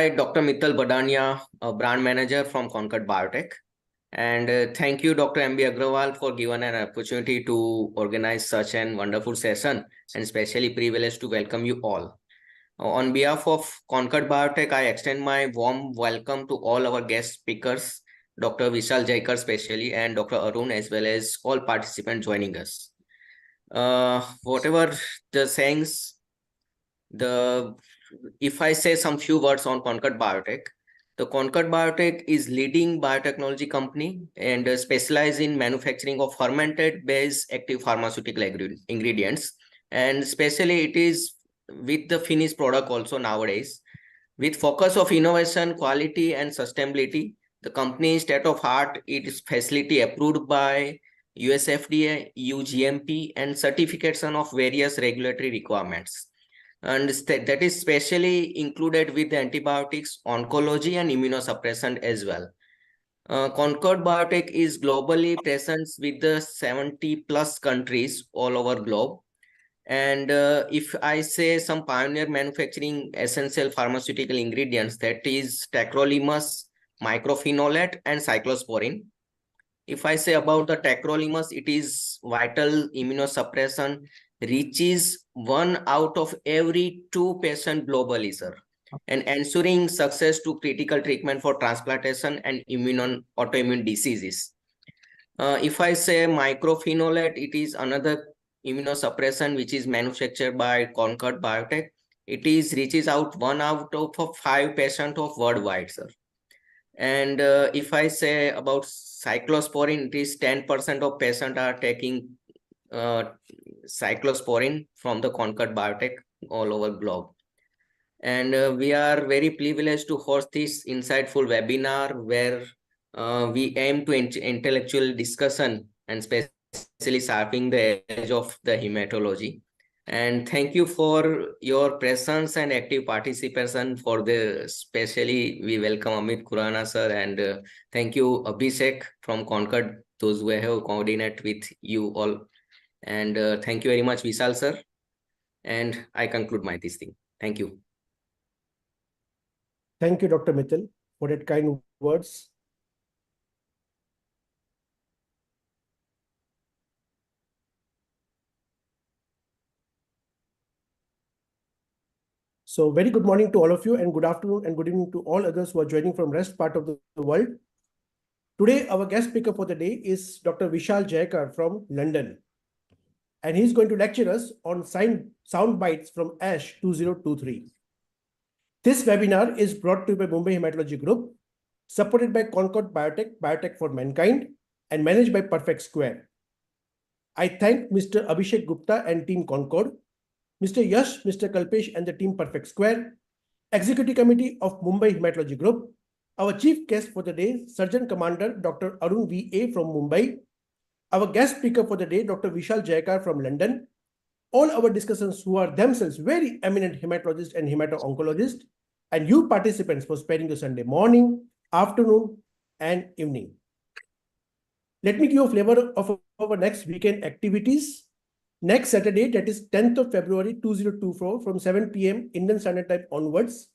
I, Dr. Mittal Badania, a brand manager from Concord Biotech. And thank you, Dr. M.B. Agrawal, for giving an opportunity to organize such an wonderful session, and especially privileged to welcome you all. On behalf of Concord Biotech, I extend my warm welcome to all our guest speakers, Dr. Vishal Jaikar especially, and Dr. Arun, as well as all participants joining us. Whatever the sayings, if I say some few words on Concord Biotech, the Concord Biotech is leading biotechnology company and specialize in manufacturing of fermented based active pharmaceutical ingredients. And especially it is with the finished product also nowadays. With focus of innovation, quality and sustainability, the company is state of art. It is facility approved by US FDA, EU GMP and certification of various regulatory requirements. And that is specially included with the antibiotics, oncology, and immunosuppressant as well. Concord Biotech is globally present with the 70 plus countries all over globe. And if I say some pioneer manufacturing essential pharmaceutical ingredients, that is tacrolimus, mycophenolate, and cyclosporin. If I say about the tacrolimus, it is vital immunosuppression, reaches 1 out of every 2 patients globally, sir, and ensuring success to critical treatment for transplantation and autoimmune diseases. If I say mycophenolate, it is another immunosuppression which is manufactured by Concord Biotech. It is reaches out 1 out of 5 patients of worldwide, sir. And if I say about cyclosporin, it is 10% of patients are taking cyclosporin from the Concord Biotech all over globe. And we are very privileged to host this insightful webinar where we aim to intellectual discussion and especially sharpening the edge of the hematology. And thank you for your presence and active participation for the, especially we welcome Amit Khurana sir, and thank you Abhishek from Concord, those who have coordinated with you all. And thank you very much Vishal sir. And I conclude this thing. Thank you. Thank you, Dr. Mittal, for that kind words. So very good morning to all of you, and good afternoon and good evening to all others who are joining from rest part of the world. Today, our guest speaker for the day is Dr. Vishal Jaikar from London. And he's going to lecture us on sound bites from ASH 2023. This webinar is brought to you by Mumbai Hematology Group, supported by Concord Biotech, Biotech for Mankind, and managed by Perfect Square. I thank Mr. Abhishek Gupta and Team Concord, Mr. Yash, Mr. Kalpesh and the Team Perfect Square, Executive Committee of Mumbai Hematology Group, our chief guest for the day, Surgeon Commander Dr. Arun V.A. from Mumbai, our guest speaker for the day, Dr. Vishal Jaikar from London, all our discussants who are themselves very eminent hematologists and hemato-oncologists, and you participants for spending the Sunday morning, afternoon, and evening. Let me give you a flavor of our next weekend activities. Next Saturday, that is 10th of February 2024, from 7 p.m. Indian Standard Time onwards,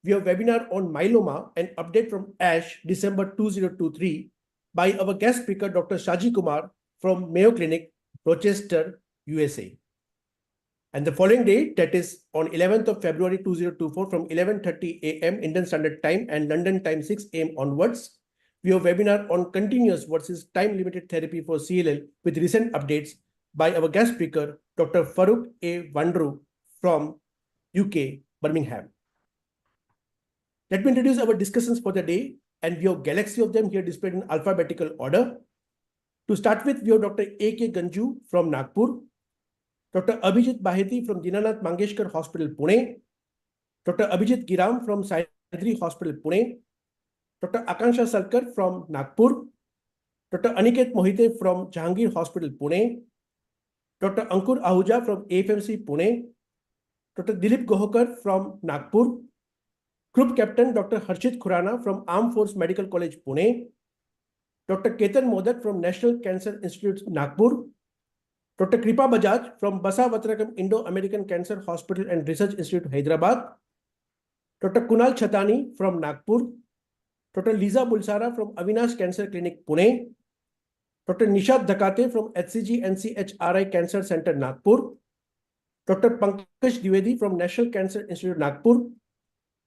we have a webinar on myeloma and update from ASH December 2023 by our guest speaker, Dr. Shaji Kumar from Mayo Clinic, Rochester, USA. And the following day, that is on 11th of February 2024, from 11:30 a.m. Indian Standard Time and London time 6 a.m. onwards, we have a webinar on continuous versus time-limited therapy for CLL with recent updates by our guest speaker, Dr. Farooq A. Wandru from UK, Birmingham. Let me introduce our discussions for the day, and we have a galaxy of them here displayed in alphabetical order. To start with, we have Dr. A.K. Ganju from Nagpur, Dr. Abhijit Baheti from Dinanath Mangeshkar Hospital, Pune, Dr. Abhijit Giram from Saidri Hospital, Pune, Dr. Akansha Salkar from Nagpur, Dr. Aniket Mohite from Jahangir Hospital, Pune, Dr. Ankur Ahuja from AFMC, Pune, Dr. Dilip Gohokar from Nagpur, Group Captain Dr. Harshit Khurana from Armed Force Medical College, Pune, Dr. Ketan Modak from National Cancer Institute, Nagpur, Dr. Kripa Bajaj from Basavathrakam Indo-American Cancer Hospital and Research Institute, Hyderabad, Dr. Kunal Chatani from Nagpur, Dr. Lisa Bulsara from Avinash Cancer Clinic, Pune, Dr. Nishad Dhakate from HCG NCHRI Cancer Center, Nagpur, Dr. Pankaj Dwivedi from National Cancer Institute, Nagpur,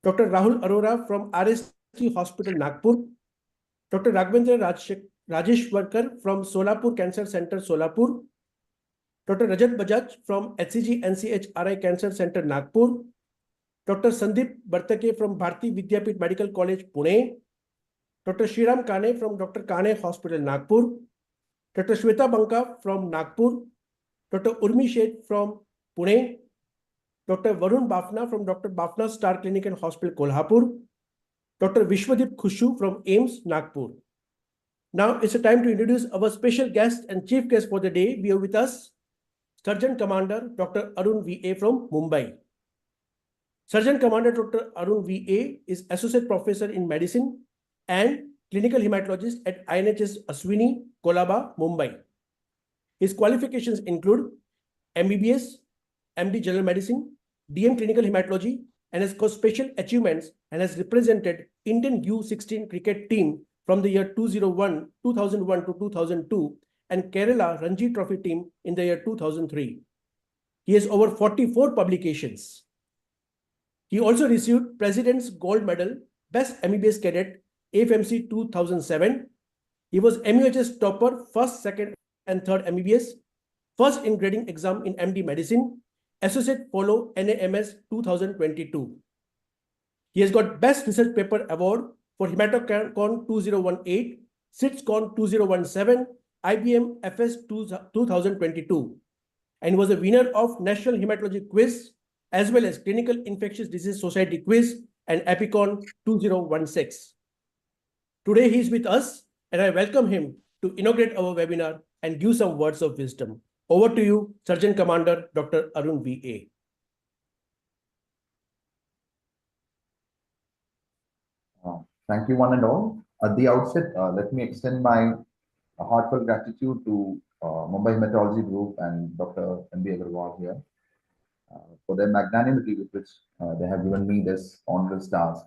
Dr. Rahul Arora from RST Hospital, Nagpur, Dr. Raghvendra Rajeshwarkar from Solapur Cancer Center, Solapur, Dr. Rajat Bajaj from HCG NCHRI Cancer Center, Nagpur, Dr. Sandeep Bartake from Bharati Vidyapit Medical College, Pune, Dr. Shriram Kane from Dr. Kane Hospital, Nagpur, Dr. Shweta Banka from Nagpur, Dr. Urmi Sheth from Pune, Dr. Varun Bafna from Dr. Bafna Star Clinic and Hospital, Kolhapur, Dr. Vishwadip Khushu from AIIMS, Nagpur. Now it's a time to introduce our special guest and chief guest for the day. We have with us Surgeon Commander Dr. Arun V.A. from Mumbai. Surgeon Commander Dr. Arun V.A. is Associate Professor in Medicine and Clinical Hematologist at INHS Aswini, Kolaba, Mumbai. His qualifications include MBBS, MD General Medicine, DM Clinical Hematology, and has got special achievements and has represented Indian U16 cricket team from the year 2001 to 2002 and Kerala Ranji Trophy team in the year 2003. He has over 44 publications. He also received President's Gold Medal, Best MBBS Cadet, AFMC 2007. He was MUHS topper, first, second, and third MBBS, first in grading exam in MD Medicine, Associate Fellow NAMS 2022. He has got Best Research Paper Award for Hematocon 2018, SITSCon 2017, IBM FS 2022, and was a winner of National Hematology Quiz as well as Clinical Infectious Disease Society Quiz and Epicon 2016. Today he is with us and I welcome him to inaugurate our webinar and give some words of wisdom. Over to you, Surgeon Commander Dr. Arun V.A. Thank you, one and all. At the outset, let me extend my heartfelt gratitude to Mumbai Hematology Group and Dr. M.B. Agarwal here for their magnanimity with which they have given me this honorous task.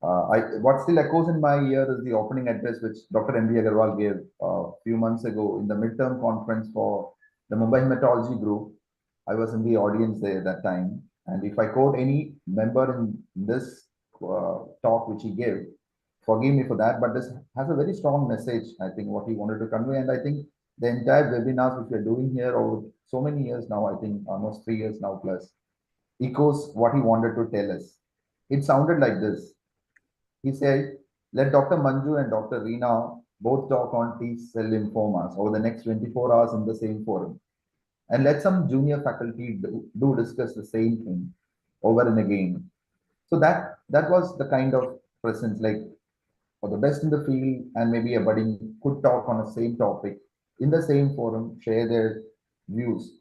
What still echoes in my ear is the opening address which Dr. M.B. Agarwal gave a few months ago in the midterm conference for the Mumbai Hematology Group. I was in the audience there at that time. And if I quote any member in this talk which he gave, forgive me for that, but this has a very strong message, I think, what he wanted to convey. And I think the entire webinars which we're doing here over so many years now, I think almost 3 years now plus, echoes what he wanted to tell us. It sounded like this. He said, let Dr. Manju and Dr. Reena both talk on T-cell lymphomas over the next 24 hours in the same forum. And let some junior faculty do discuss the same thing over and again. So that was the kind of presence, like for the best in the field and maybe a budding could talk on the same topic in the same forum, share their views.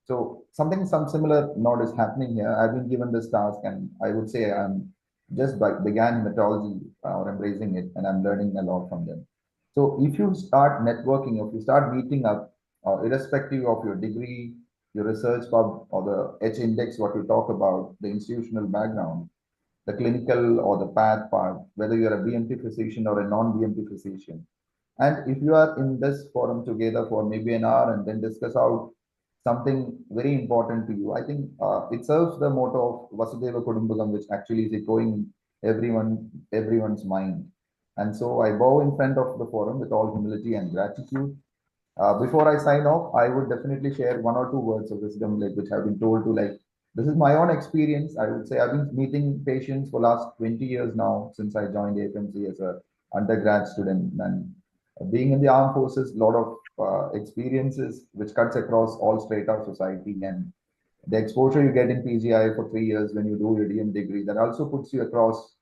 So some similar nod is happening here. I've been given this task and I would say I'm just began hematology or embracing it and I'm learning a lot from them. So if you start networking, if you start meeting up, irrespective of your degree, your research pub or the H index, what you talk about, the institutional background, the clinical or the path part, whether you're a BMT physician or a non-BMT physician. And if you are in this forum together for maybe an hour and then discuss out something very important to you, I think it serves the motto of Vasudhaiva Kudumbakam, which actually is echoing everyone's mind. And so I bow in front of the forum with all humility and gratitude. Before I sign off, I would definitely share 1 or 2 words of wisdom, like which I've been told to, like, this is my own experience. I would say I've been meeting patients for last 20 years now since I joined AFMC as a undergrad student, and being in the armed forces, a lot of experiences which cuts across all strata of society, and the exposure you get in PGI for 3 years when you do your DM degree, that also puts you across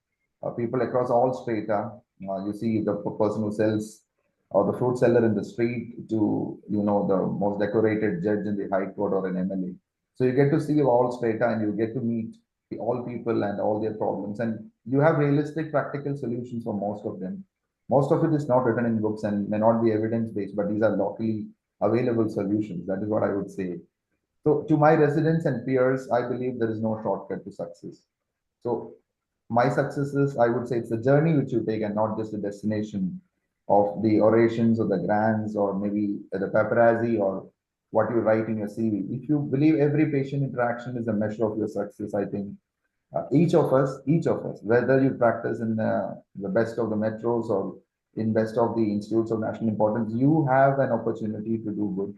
people across all strata. You see the person who sells or the fruit seller in the street to, you know, the most decorated judge in the High Court or an MLA. So you get to see all strata and you get to meet all people and all their problems, and you have realistic practical solutions for most of them. Most of it is not written in books and may not be evidence-based, but these are locally available solutions. That is what I would say. So to my residents and peers, I believe there is no shortcut to success. So my successes, I would say it's a journey which you take and not just a destination of the orations or the grants or maybe the paparazzi or what you write in your CV. If you believe every patient interaction is a measure of your success, I think each of us, whether you practice in the best of the metros or in best of the institutes of national importance, you have an opportunity to do good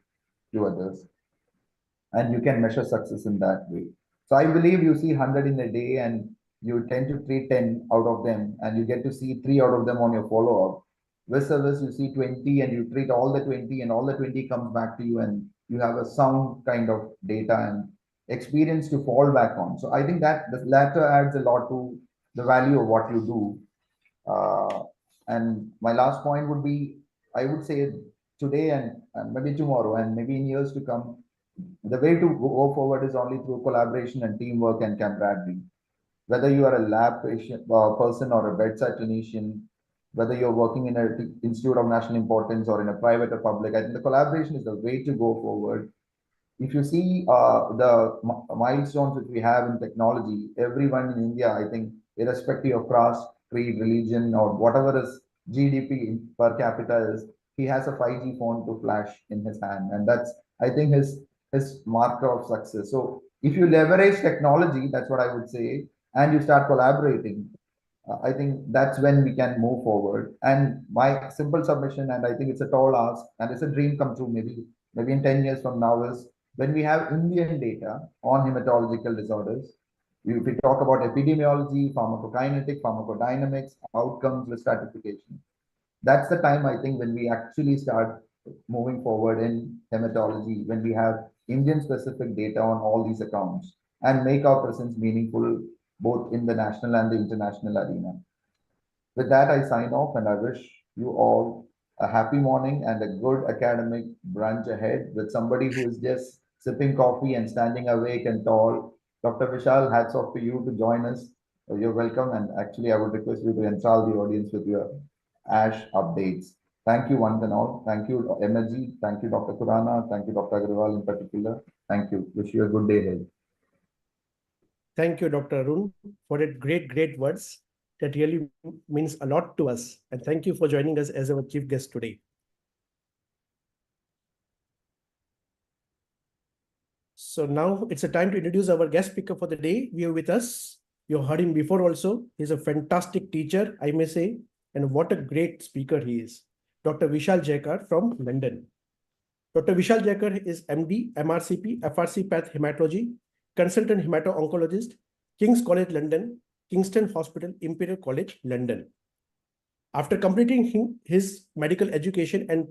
to others, and you can measure success in that way. So I believe you see 100 in a day and you tend to treat 10 out of them, and you get to see 3 out of them on your follow-up. Vice versa, you see 20 and you treat all the 20, and all the 20 comes back to you, and you have a sound kind of data and experience to fall back on. So I think that the latter adds a lot to the value of what you do. And my last point would be, I would say today and maybe tomorrow and maybe in years to come, the way to go forward is only through collaboration and teamwork and camaraderie. Whether you are a lab patient, person or a bedside clinician, whether you're working in an institute of national importance or in a private or public, I think the collaboration is the way to go forward. If you see the milestones that we have in technology, everyone in India, I think, irrespective of caste, creed, religion, or whatever his GDP per capita is, he has a 5G phone to flash in his hand, and that's, I think, his marker of success. So if you leverage technology, that's what I would say, and you start collaborating, I think that's when we can move forward. And my simple submission, and I think it's a tall ask, and it's a dream come true, maybe in 10 years from now, is when we have Indian data on hematological disorders. If we talk about epidemiology, pharmacokinetic, pharmacodynamics, outcomes with stratification, that's the time I think when we actually start moving forward in hematology, when we have Indian specific data on all these accounts and make our presence meaningful both in the national and the international arena. With that, I sign off, and I wish you all a happy morning and a good academic brunch ahead with somebody who is just sipping coffee and standing awake and tall. Dr. Vishal, hats off to you to join us. You're welcome. And actually, I would request you to enthrall the audience with your ASH updates. Thank you, one and all. Thank you, Energy. Thank you, Dr. Khurana. Thank you, Dr. Agarwal in particular. Thank you. Wish you a good day ahead. Thank you, Dr. Arun, for that great words. That really means a lot to us. And thank you for joining us as our chief guest today. So now it's a time to introduce our guest speaker for the day. We have with us, you heard him before also. He's a fantastic teacher, I may say, and what a great speaker he is. Dr. Vishal Jaikar from London. Dr. Vishal Jaikar is MD, MRCP, FRC Path Hematology, Consultant Hemato-Oncologist, King's College London, Kingston Hospital, Imperial College London. After completing his medical education and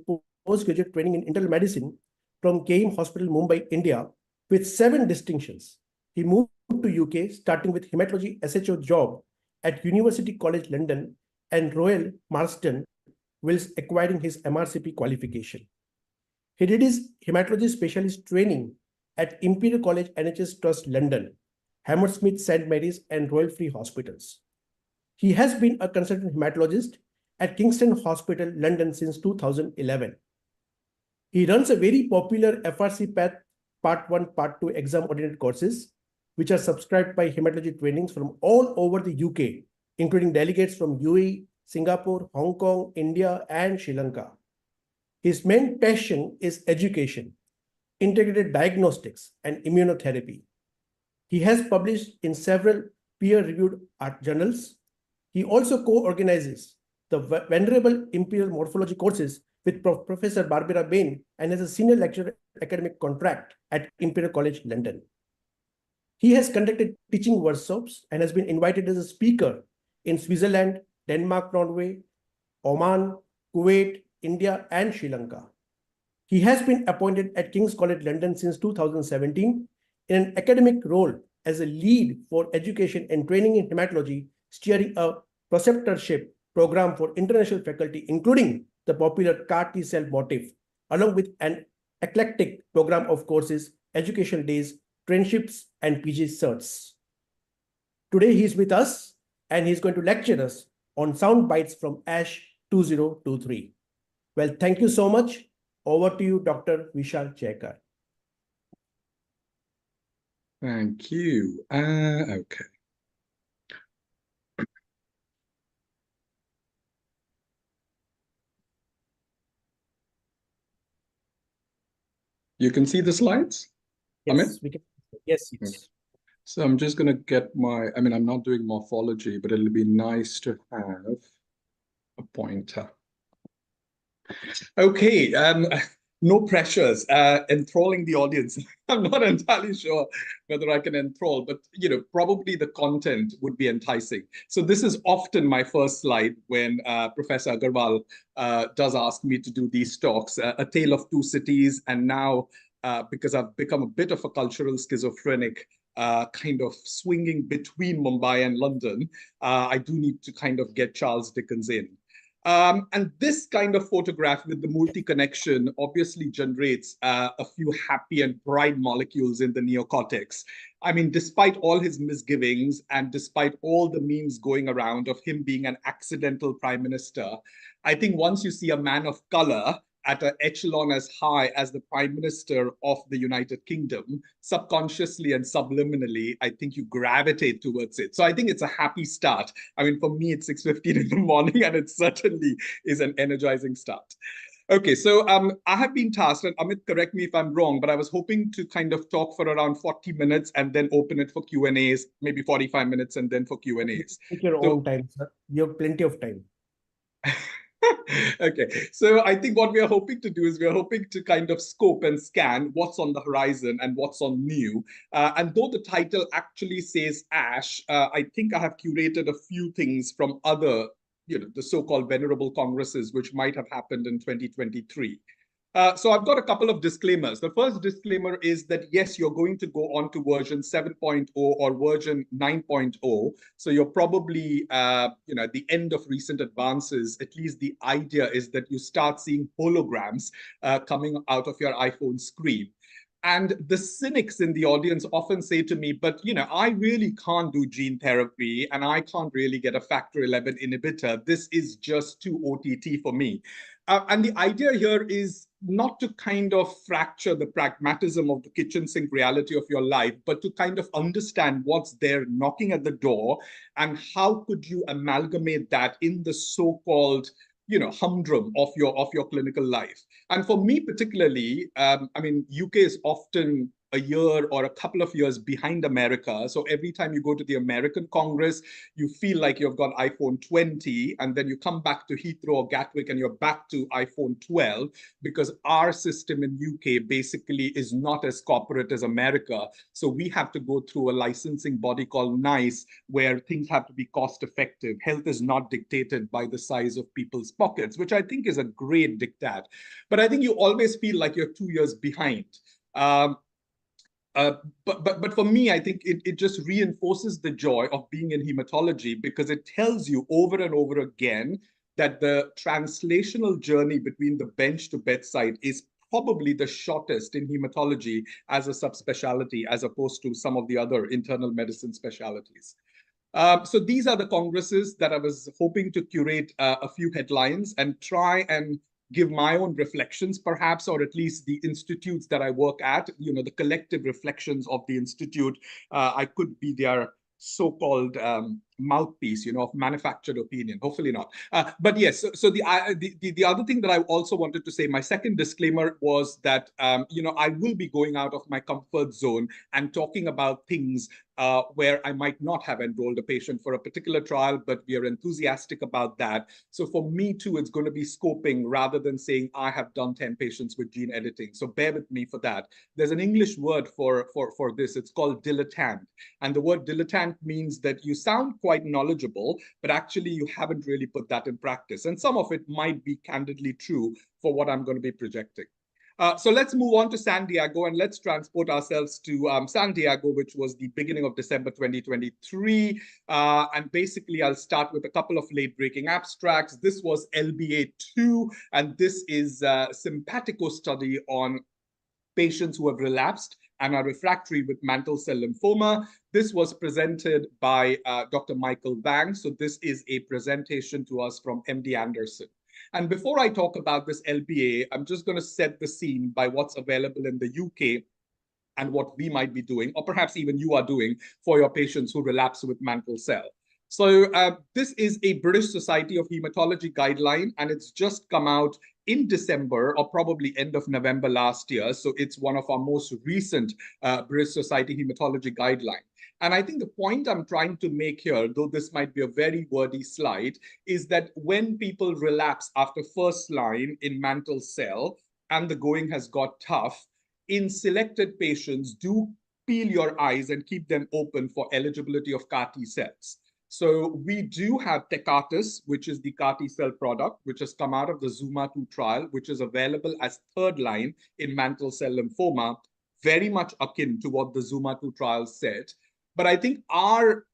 postgraduate training in internal medicine from KEIM Hospital, Mumbai, India, with 7 distinctions, he moved to UK, starting with hematology SHO job at University College London and Royal Marsden, whilst acquiring his MRCP qualification. He did his hematology specialist training at Imperial College NHS Trust London, Hammersmith St. Mary's and Royal Free Hospitals. He has been a consultant hematologist at Kingston Hospital, London since 2011. He runs a very popular FRC Path Part 1, Part 2 exam-oriented courses, which are subscribed by hematology trainings from all over the UK, including delegates from UAE, Singapore, Hong Kong, India, and Sri Lanka. His main passion is education, integrated diagnostics, and immunotherapy. He has published in several peer-reviewed art journals. He also co-organizes the Venerable Imperial Morphology courses with Professor Barbara Bain and as a senior lecturer academic contract at Imperial College London. He has conducted teaching workshops and has been invited as a speaker in Switzerland, Denmark, Norway, Oman, Kuwait, India, and Sri Lanka. He has been appointed at King's College London since 2017 in an academic role as a lead for education and training in hematology, steering a preceptorship program for international faculty, including the popular CAR T-cell motif, along with an eclectic program of courses, education days, traineeships, and PG certs. Today, he's with us, and he's going to lecture us on sound bites from ASH 2023. Well, thank you so much. Over to you, Dr. Vishal Jaikar. Thank you. Okay. You can see the slides? Amit? Yes, we can. Yes, yes. So I'm just going to get my, I'm not doing morphology, but it'll be nice to have a pointer. Okay, no pressures, enthralling the audience. I'm not entirely sure whether I can enthrall, but probably the content would be enticing. So this is often my first slide when Professor Agarwal does ask me to do these talks, A Tale of Two Cities. And now, because I've become a bit of a cultural schizophrenic, kind of swinging between Mumbai and London, I do need to kind of get Charles Dickens in. And this kind of photograph with the multi-connection obviously generates a few happy and bright molecules in the neocortex. I mean, despite all his misgivings and despite all the memes going around of him being an accidental prime minister, I think once you see a man of color at an echelon as high as the Prime Minister of the United Kingdom, subconsciously and subliminally, I think you gravitate towards it. So I think it's a happy start. I mean, for me, it's 6:15 in the morning, and it certainly is an energizing start. Okay, so I have been tasked, and Amit, correct me if I'm wrong, but I was hoping to kind of talk for around 40 minutes and then open it for Q&As, maybe 45 minutes and then for Q&As. Take your own time, sir. You have plenty of time. Okay, so I think what we are hoping to do is we are hoping to kind of scope and scan what's on the horizon and what's on new. And though the title actually says ASH, I think I have curated a few things from other, the so-called venerable congresses, which might have happened in 2023. So I've got a couple of disclaimers. The first disclaimer is that, yes, you're going to go on to version 7.0 or version 9.0. So you're probably, at the end of recent advances, at least the idea is that you start seeing holograms coming out of your iPhone screen. And the cynics in the audience often say to me, but, I really can't do gene therapy and I can't really get a factor 11 inhibitor. This is just too OTT for me. And the idea here is not to kind of fracture the pragmatism of the kitchen sink reality of your life, but to kind of understand what's there knocking at the door and how could you amalgamate that in the so-called humdrum of your clinical life. And for me particularly, UK is often a year or a couple of years behind America. So every time you go to the American Congress, you feel like you've got iPhone 20, and then you come back to Heathrow or Gatwick and you're back to iPhone 12, because our system in UK basically is not as corporate as America. So we have to go through a licensing body called NICE, where things have to be cost effective. Health is not dictated by the size of people's pockets, which I think is a great diktat. But I think you always feel like you're 2 years behind. But for me, I think it just reinforces the joy of being in hematology, because it tells you over and over again that the translational journey between the bench to bedside is probably the shortest in hematology as a subspecialty, as opposed to some of the other internal medicine specialties. So these are the congresses that I was hoping to curate a few headlines and try and give my own reflections, perhaps, or at least the institutes that I work at, the collective reflections of the institute. I could be their so-called mouthpiece, of manufactured opinion. Hopefully not. But yes, so the other thing that I also wanted to say, my second disclaimer was that, I will be going out of my comfort zone and talking about things where I might not have enrolled a patient for a particular trial, but we are enthusiastic about that. So for me too, it's going to be scoping rather than saying I have done 10 patients with gene editing. So bear with me for that. There's an English word for this. It's called dilettante. And the word dilettante means that you sound quite knowledgeable, but actually you haven't really put that in practice. And some of it might be candidly true for what I'm going to be projecting. So let's move on to San Diego, and let's transport ourselves to San Diego, which was the beginning of December 2023. And basically, I'll start with a couple of late-breaking abstracts. This was LBA2, and this is a simpatico study on patients who have relapsed and are refractory with mantle cell lymphoma. This was presented by Dr. Michael Wang. So this is a presentation to us from MD Anderson. And before I talk about this LBA, I'm just going to set the scene by what's available in the UK and what we might be doing, or perhaps even you are doing for your patients who relapse with mantle cell. So this is a British Society of Hematology guideline, and it's just come out in December or probably end of November last year. So it's one of our most recent British Society Hematology guideline. And I think the point I'm trying to make here, though this might be a very wordy slide, is that when people relapse after first line in mantle cell and the going has got tough, in selected patients, do peel your eyes and keep them open for eligibility of CAR T cells. So we do have Tecartus, which is the CAR T cell product, which has come out of the ZUMA-2 trial, which is available as third line in mantle cell lymphoma, very much akin to what the ZUMA-2 trial said. But I think our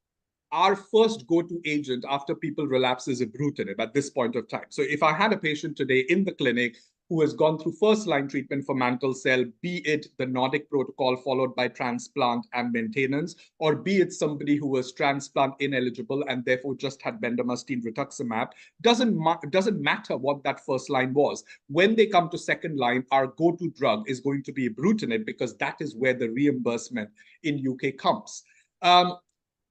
first go-to agent after people relapse is ibrutinib at this point of time. So if I had a patient today in the clinic who has gone through first-line treatment for mantle cell, be it the Nordic protocol followed by transplant and maintenance, or be it somebody who was transplant ineligible and therefore just had bendamustine rituximab, doesn't matter what that first line was. When they come to second line, our go-to drug is going to be ibrutinib because that is where the reimbursement in UK comes.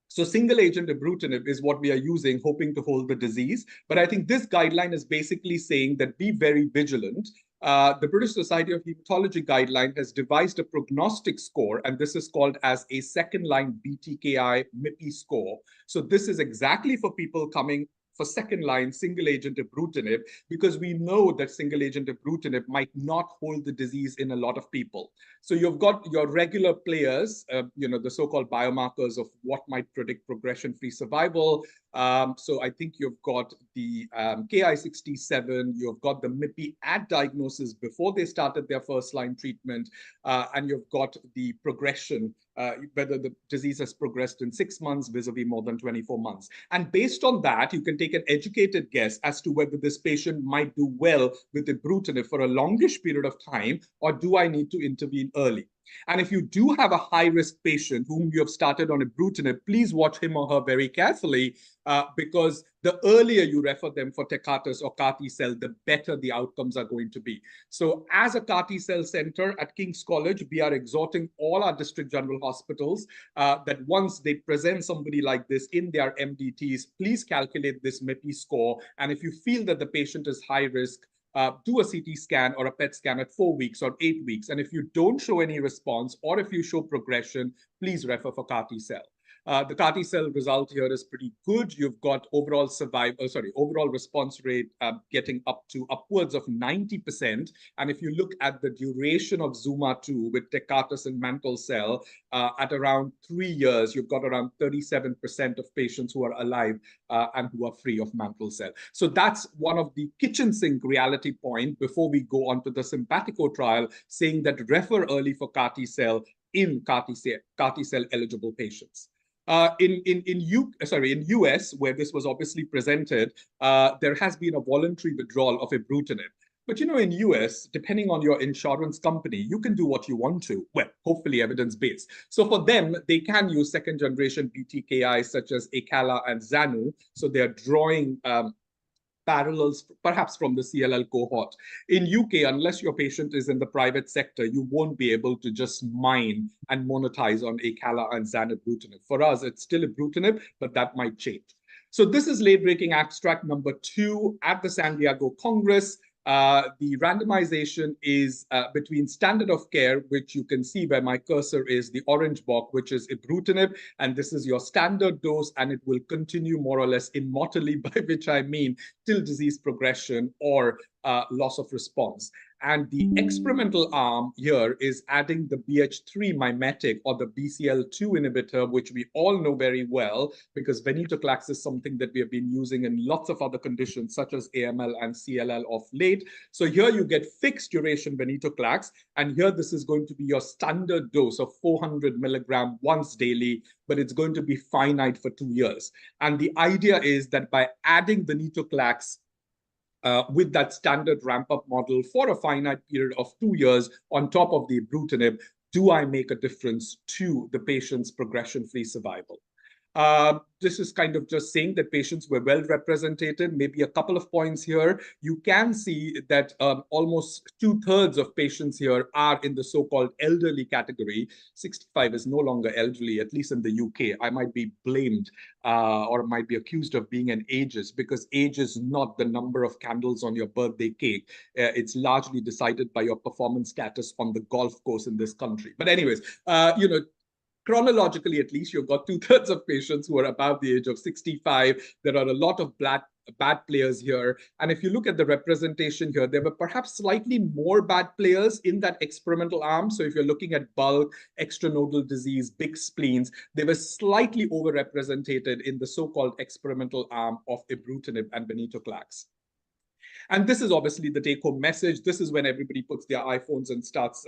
So single agent ibrutinib is what we are using, hoping to hold the disease. But I think this guideline is basically saying that be very vigilant. The British Society of Hematology guideline has devised a prognostic score, and this is called as a second-line BTKI MIPI score. So this is exactly for people coming for second-line single-agent ibrutinib, because we know that single-agent ibrutinib might not hold the disease in a lot of people. So you've got your regular players, the so-called biomarkers of what might predict progression-free survival. So I think you've got the Ki-67, you've got the MIPI at diagnosis before they started their first-line treatment, and you've got the progression, whether the disease has progressed in 6 months vis-a-vis more than 24 months. And based on that, you can take an educated guess as to whether this patient might do well with ibrutinib for a longish period of time, or do I need to intervene early? And if you do have a high-risk patient whom you have started on ibrutinib, please watch him or her very carefully, because the earlier you refer them for Tecartus or CAR T cell, the better the outcomes are going to be. So as a CAR T cell center at King's College, we are exhorting all our district general hospitals that once they present somebody like this in their MDTs, please calculate this MIPI score. And if you feel that the patient is high risk, do a CT scan or a PET scan at 4 weeks or 8 weeks. And if you don't show any response, or if you show progression, please refer for CAR T cell. The CAR T cell result here is pretty good. You've got overall response rate getting up to upwards of 90%. And if you look at the duration of ZUMA-2 with Tecartus and mantle cell, at around 3 years, you've got around 37% of patients who are alive and who are free of mantle cell. So that's one of the kitchen sink reality point before we go on to the Simpatico trial, saying that refer early for CAR T cell in CAR T cell eligible patients. In US, where this was obviously presented, there has been a voluntary withdrawal of ibrutinib. But in US, depending on your insurance company, you can do what you want to. Well, hopefully evidence-based. So for them, they can use second-generation BTKIs such as Acala and Zanu. So they're drawing parallels perhaps from the CLL cohort. In UK, unless your patient is in the private sector, you won't be able to just mine and monetize on Acala and zanubrutinib. For us, it's still ibrutinib, but that might change. So this is late-breaking abstract number 2 at the San Diego Congress. The randomization is between standard of care, which you can see where my cursor is, the orange box, which is ibrutinib, and this is your standard dose, and it will continue more or less immortally, by which I mean till disease progression or loss of response. And the experimental arm here is adding the BH3 mimetic or the BCL2 inhibitor, which we all know very well, because venetoclax is something that we have been using in lots of other conditions, such as AML and CLL of late. So here you get fixed duration venetoclax, and here this is going to be your standard dose of 400 milligram once daily, but it's going to be finite for 2 years. And the idea is that by adding venetoclax with that standard ramp-up model for a finite period of 2 years on top of the ibrutinib, do I make a difference to the patient's progression-free survival? This is kind of just saying that patients were well represented. Maybe a couple of points here. You can see that almost 2/3 of patients here are in the so-called elderly category. 65 is no longer elderly, at least in the UK. I might be blamed or might be accused of being an ageist, because age is not the number of candles on your birthday cake. It's largely decided by your performance status on the golf course in this country. But anyways, chronologically, at least, you've got 2/3 of patients who are above the age of 65. There are a lot of bad players here. And if you look at the representation here, there were perhaps slightly more bad players in that experimental arm. So if you're looking at bulk, extranodal disease, big spleens, they were slightly overrepresented in the so-called experimental arm of ibrutinib and venetoclax. And this is obviously the take-home message. This is when everybody puts their iPhones and starts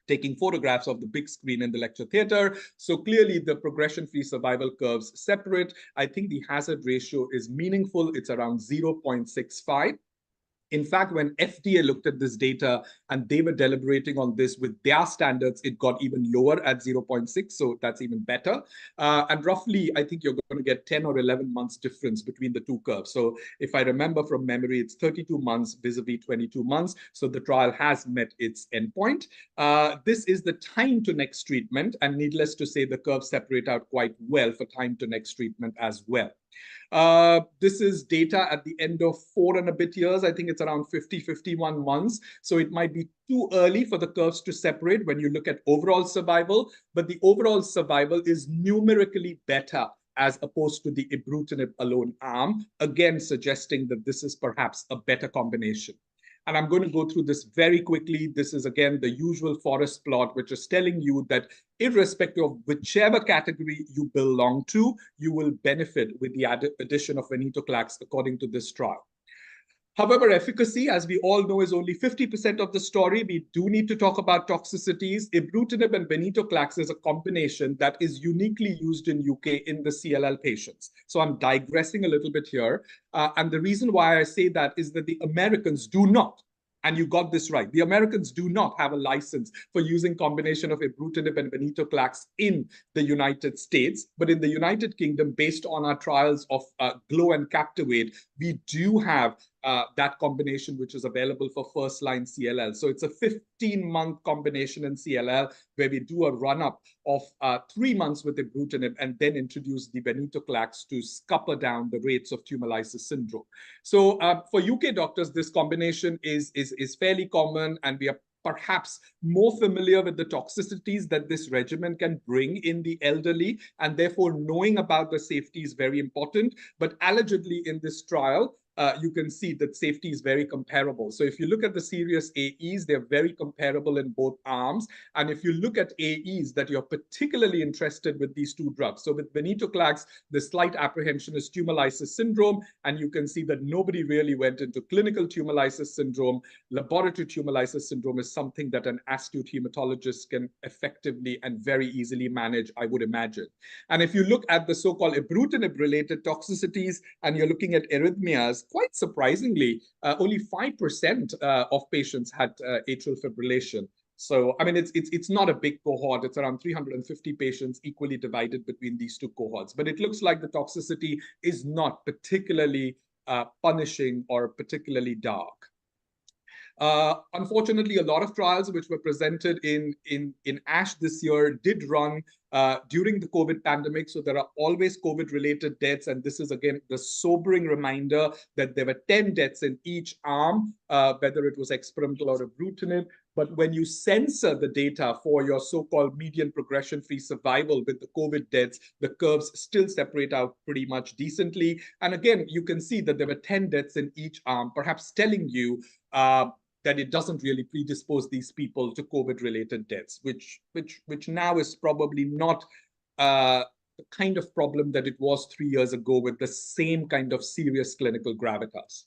taking photographs of the big screen in the lecture theater. So clearly the progression-free survival curves separate. I think the hazard ratio is meaningful. It's around 0.65. In fact, when FDA looked at this data and they were deliberating on this with their standards, it got even lower at 0.6. So that's even better. And roughly, I think you're going to get 10 or 11 months difference between the two curves. So if I remember from memory, it's 32 months vis-a-vis 22 months. So the trial has met its endpoint. This is the time to next treatment. And needless to say, the curves separate out quite well for time to next treatment as well. This is data at the end of 4 and a bit years. I think it's around 50, 51 months. So it might be too early for the curves to separate when you look at overall survival, but the overall survival is numerically better as opposed to the ibrutinib alone arm, again suggesting that this is perhaps a better combination. And I'm going to go through this very quickly. This is, again, the usual forest plot, which is telling you that irrespective of whichever category you belong to, you will benefit with the addition of venetoclax according to this trial. However, efficacy, as we all know, is only 50% of the story. We do need to talk about toxicities. Ibrutinib and venetoclax is a combination that is uniquely used in UK in the CLL patients. So I'm digressing a little bit here. And the reason why I say that is that the Americans do not, and you got this right, the Americans do not have a license for using combination of ibrutinib and venetoclax in the United States. But in the United Kingdom, based on our trials of GLOW and Captivate, we do have that combination, which is available for first-line CLL. So it's a 15-month combination in CLL where we do a run-up of 3 months with ibrutinib and then introduce the venetoclax to scupper down the rates of tumor lysis syndrome. So for UK doctors, this combination is fairly common, and we are perhaps more familiar with the toxicities that this regimen can bring in the elderly, and therefore knowing about the safety is very important. But allegedly in this trial, you can see that safety is very comparable. So if you look at the serious AEs, they're very comparable in both arms. And if you look at AEs that you're particularly interested with these two drugs, so with venetoclax, the slight apprehension is tumor lysis syndrome. And you can see that nobody really went into clinical tumor lysis syndrome. Laboratory tumor lysis syndrome is something that an astute hematologist can effectively and very easily manage, I would imagine. And if you look at the so-called ibrutinib-related toxicities, and you're looking at arrhythmias, quite surprisingly, only 5% of patients had atrial fibrillation. So, I mean, it's not a big cohort. It's around 350 patients equally divided between these two cohorts. But it looks like the toxicity is not particularly punishing or particularly dark. Unfortunately, a lot of trials which were presented in ASH this year did run during the COVID pandemic. So there are always COVID-related deaths. And this is, again, the sobering reminder that there were 10 deaths in each arm, whether it was experimental or ibrutinib. But when you censor the data for your so-called median progression-free survival with the COVID deaths, the curves still separate out pretty much decently. And again, you can see that there were 10 deaths in each arm, perhaps telling you that it doesn't really predispose these people to COVID-related deaths, which now is probably not the kind of problem that it was 3 years ago with the same kind of serious clinical gravitas.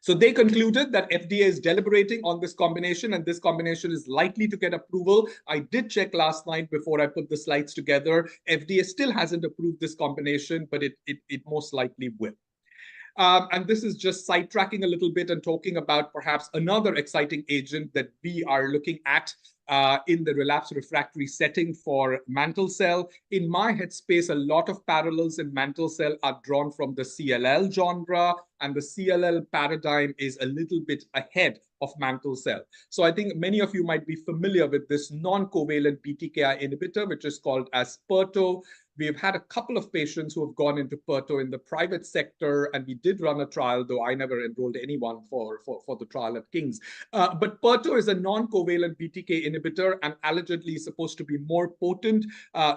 So they concluded that FDA is deliberating on this combination, and this combination is likely to get approval. I did check last night before I put the slides together. FDA still hasn't approved this combination, but it most likely will. And this is just sidetracking a little bit and talking about perhaps another exciting agent that we are looking at in the relapsed refractory setting for mantle cell. In my headspace, a lot of parallels in mantle cell are drawn from the CLL genre, and the CLL paradigm is a little bit ahead of mantle cell. So I think many of you might be familiar with this non-covalent BTKI inhibitor, which is called as PIRTO. We've had a couple of patients who have gone into PIRTO in the private sector, and we did run a trial, though I never enrolled anyone for the trial at King's. But PIRTO is a non-covalent BTK inhibitor and allegedly supposed to be more potent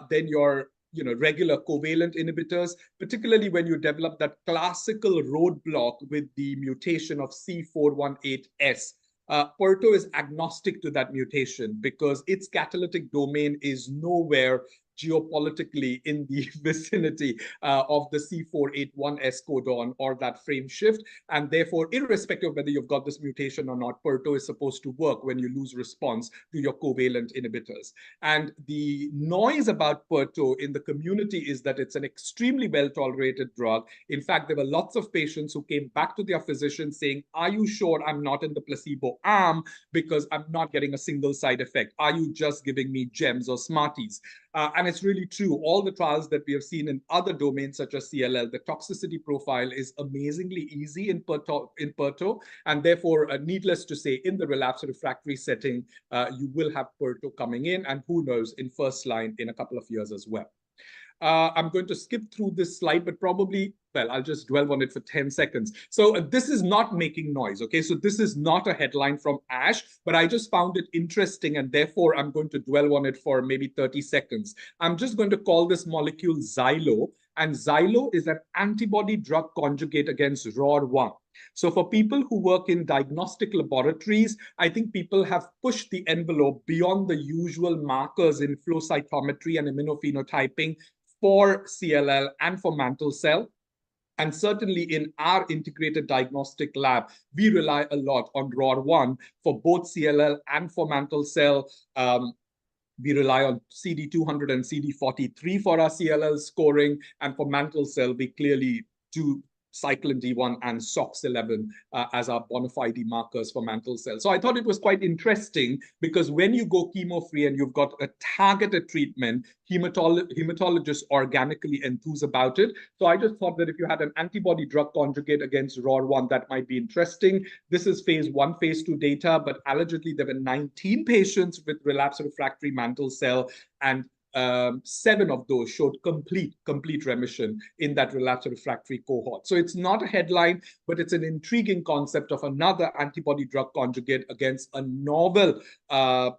than your regular covalent inhibitors, particularly when you develop that classical roadblock with the mutation of C418S. PIRTO is agnostic to that mutation because its catalytic domain is nowhere geopolitically in the vicinity of the C481S codon or that frame shift. And therefore, irrespective of whether you've got this mutation or not, PIRTO is supposed to work when you lose response to your covalent inhibitors. And the noise about PIRTO in the community is that it's an extremely well-tolerated drug. In fact, there were lots of patients who came back to their physician saying, are you sure I'm not in the placebo arm because I'm not getting a single side effect? Are you just giving me gems or Smarties? And it's really true. All the trials that we have seen in other domains such as CLL, the toxicity profile is amazingly easy in PIRTO. And therefore, needless to say, in the relapsed refractory setting, you will have PIRTO coming in, and who knows, in first line in a couple of years as well. I'm going to skip through this slide, but probably, well, I'll just dwell on it for 10 seconds. So this is not making noise, okay? So this is not a headline from ASH, but I just found it interesting, and therefore I'm going to dwell on it for maybe 30 seconds. I'm just going to call this molecule Xylo, and Xylo is an antibody drug conjugate against ROR1. So for people who work in diagnostic laboratories, I think people have pushed the envelope beyond the usual markers in flow cytometry and immunophenotyping for CLL and for mantle cell. And certainly in our integrated diagnostic lab, we rely a lot on ROR1 for both CLL and for mantle cell. We rely on CD200 and CD43 for our CLL scoring. And for mantle cell, we clearly do cyclin D1 and SOX11 as our bona fide markers for mantle cell. So I thought it was quite interesting because when you go chemo-free and you've got a targeted treatment, hematologists organically enthuse about it. So I just thought that if you had an antibody drug conjugate against ROR1, that might be interesting. This is phase 1, phase 2 data, but allegedly there were 19 patients with relapsed refractory mantle cell, and 7 of those showed complete remission in that relapsed refractory cohort. So it's not a headline, but it's an intriguing concept of another antibody drug conjugate against a novel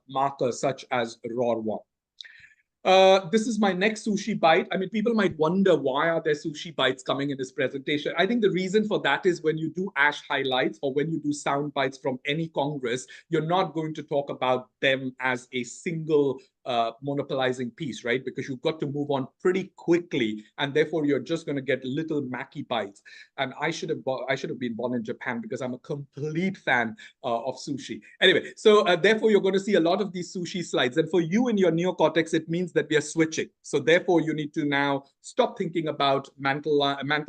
marker such as ROR1. This is my next sushi bite. I mean, people might wonder, why are there sushi bites coming in this presentation? I think the reason for that is when you do ASH highlights or when you do sound bites from any Congress, you're not going to talk about them as a single monopolizing piece, right? Because you've got to move on pretty quickly, and therefore you're just going to get little Mackie bites. And I should have been born in Japan because I'm a complete fan of sushi. Anyway, so therefore you're going to see a lot of these sushi slides. And for you in your neocortex, it means that we are switching. So therefore you need to now stop thinking about mantle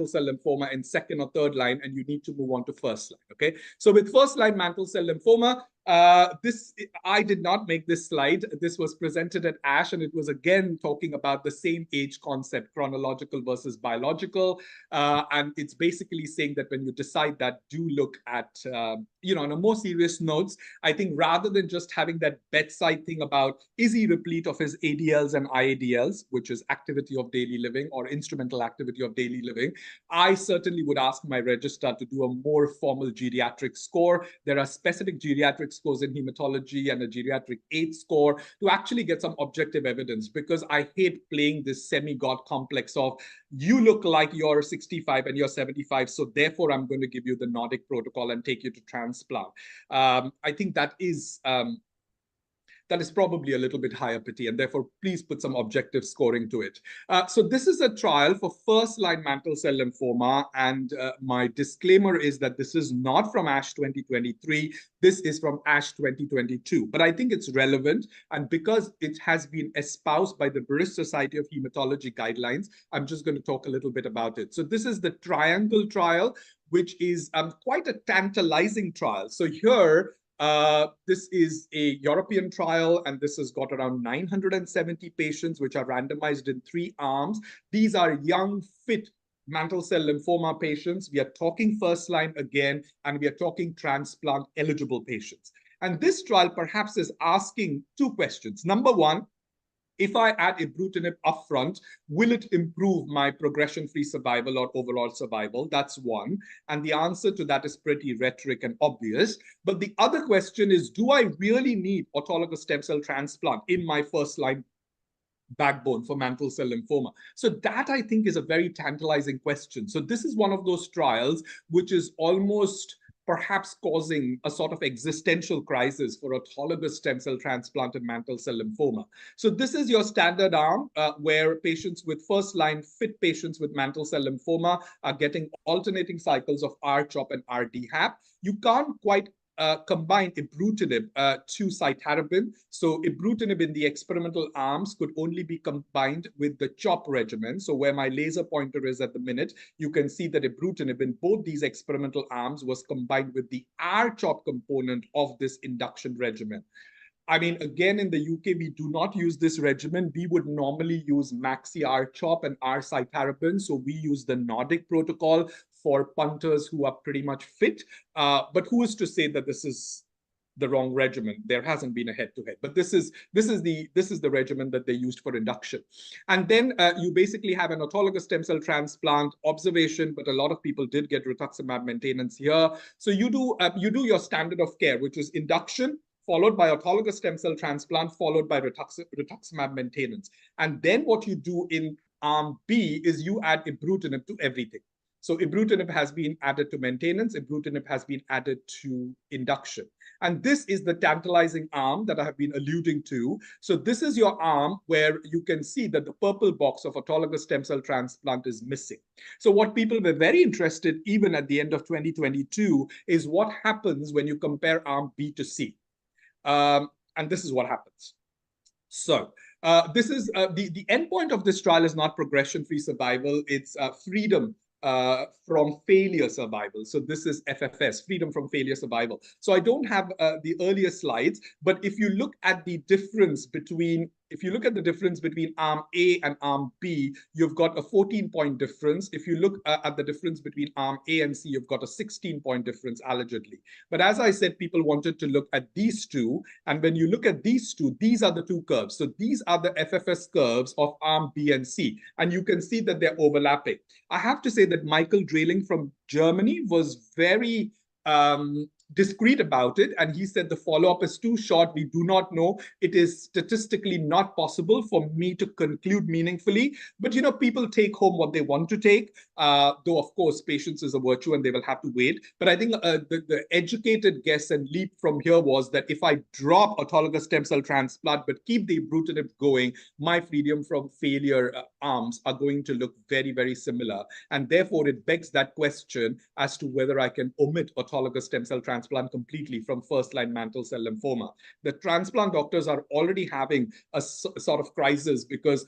cell lymphoma in second or third line, and you need to move on to first line. Okay. So with first line mantle cell lymphoma, I did not make this slide. This was presented at ASH, and it was again talking about the same age concept, chronological versus biological. And it's basically saying that when you decide that, do look at, on a more serious notes, I think rather than just having that bedside thing about, is he replete of his ADLs and IADLs, which is activity of daily living or instrumental activity of daily living, I certainly would ask my registrar to do a more formal geriatric score. There are specific geriatric scores in hematology and a geriatric 8 score to actually get some objective evidence, because I hate playing this semi-god complex of, you look like you're 65 and you're 75, so therefore I'm going to give you the Nordic protocol and take you to transplant. I think that is probably a little bit higher pity, and therefore please put some objective scoring to it. So this is a trial for first-line mantle cell lymphoma, and my disclaimer is that this is not from ASH 2023. This is from ASH 2022, but I think it's relevant, and because it has been espoused by the British Society of Hematology guidelines, I'm just going to talk a little bit about it. So this is the Triangle trial, which is quite a tantalizing trial. So here, This is a European trial, and this has got around 970 patients, which are randomized in 3 arms. These are young, fit mantle cell lymphoma patients. We are talking first line again, and we are talking transplant eligible patients. And this trial perhaps is asking 2 questions. Number one, if I add ibrutinib upfront, will it improve my progression-free survival or overall survival? That's one. And the answer to that is pretty rhetoric and obvious. But the other question is, do I really need autologous stem cell transplant in my first-line backbone for mantle cell lymphoma? So that, I think, is a very tantalizing question. So this is one of those trials which is almost perhaps causing a sort of existential crisis for autologous stem cell transplant in mantle cell lymphoma. So this is your standard arm where patients with first-line fit patients with mantle cell lymphoma are getting alternating cycles of R-CHOP and RDHAP. You can't quite combine ibrutinib to cytarabine. So ibrutinib in the experimental arms could only be combined with the CHOP regimen. So where my laser pointer is at the minute, you can see that ibrutinib in both these experimental arms was combined with the R-CHOP component of this induction regimen. I mean, again, in the UK, we do not use this regimen. We would normally use Maxi R-CHOP and R-cytarabine. So we use the Nordic protocol for punters who are pretty much fit. But who is to say that this is the wrong regimen? There hasn't been a head-to-head, but this is the regimen that they used for induction. And then you basically have an autologous stem cell transplant observation, but a lot of people did get rituximab maintenance here. So you do your standard of care, which is induction, followed by autologous stem cell transplant, followed by rituximab maintenance. And then what you do in arm B is you add ibrutinib to everything. So ibrutinib has been added to maintenance, ibrutinib has been added to induction. And this is the tantalizing arm that I have been alluding to. So this is your arm where you can see that the purple box of autologous stem cell transplant is missing. So what people were very interested, even at the end of 2022, is what happens when you compare arm B to C. And this is what happens. So this is the endpoint of this trial is not progression-free survival. It's freedom from failure survival. So this is FFS, freedom from failure survival. So I don't have the earlier slides, but if you look at the difference between arm A and arm B, you've got a 14-point difference. If you look at the difference between arm A and C, you've got a 16-point difference allegedly. But as I said, people wanted to look at these two. And when you look at these two, these are the 2 curves. So these are the FFS curves of arm B and C. And you can see that they're overlapping. I have to say that Michael Drehling from Germany was very discreet about it, and he said the follow-up is too short. We do not know. It is statistically not possible for me to conclude meaningfully. But people take home what they want to take, though of course patience is a virtue and they will have to wait. But I think the educated guess and leap from here was that if I drop autologous stem cell transplant but keep the ibrutinib going, my freedom from failure arms are going to look very, very similar. And therefore it begs that question as to whether I can omit autologous stem cell transplant completely from first-line mantle cell lymphoma. The transplant doctors are already having a sort of crisis because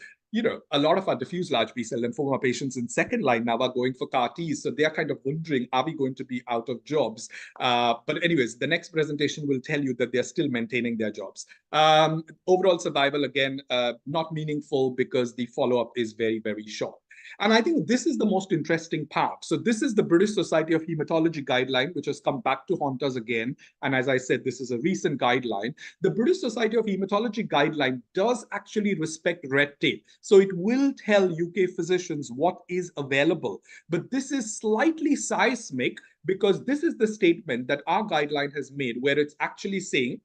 a lot of our diffuse large B-cell lymphoma patients in second line now are going for CAR-Ts. So they are kind of wondering, are we going to be out of jobs? But anyways, the next presentation will tell you that they're still maintaining their jobs. Overall survival, again, not meaningful because the follow-up is very, very short. And I think this is the most interesting part. So this is the British Society of Hematology guideline, which has come back to haunt us again. And as I said, this is a recent guideline. The British Society of Hematology guideline does actually respect red tape. So it will tell UK physicians what is available. But this is slightly seismic because this is the statement that our guideline has made, where it's actually saying,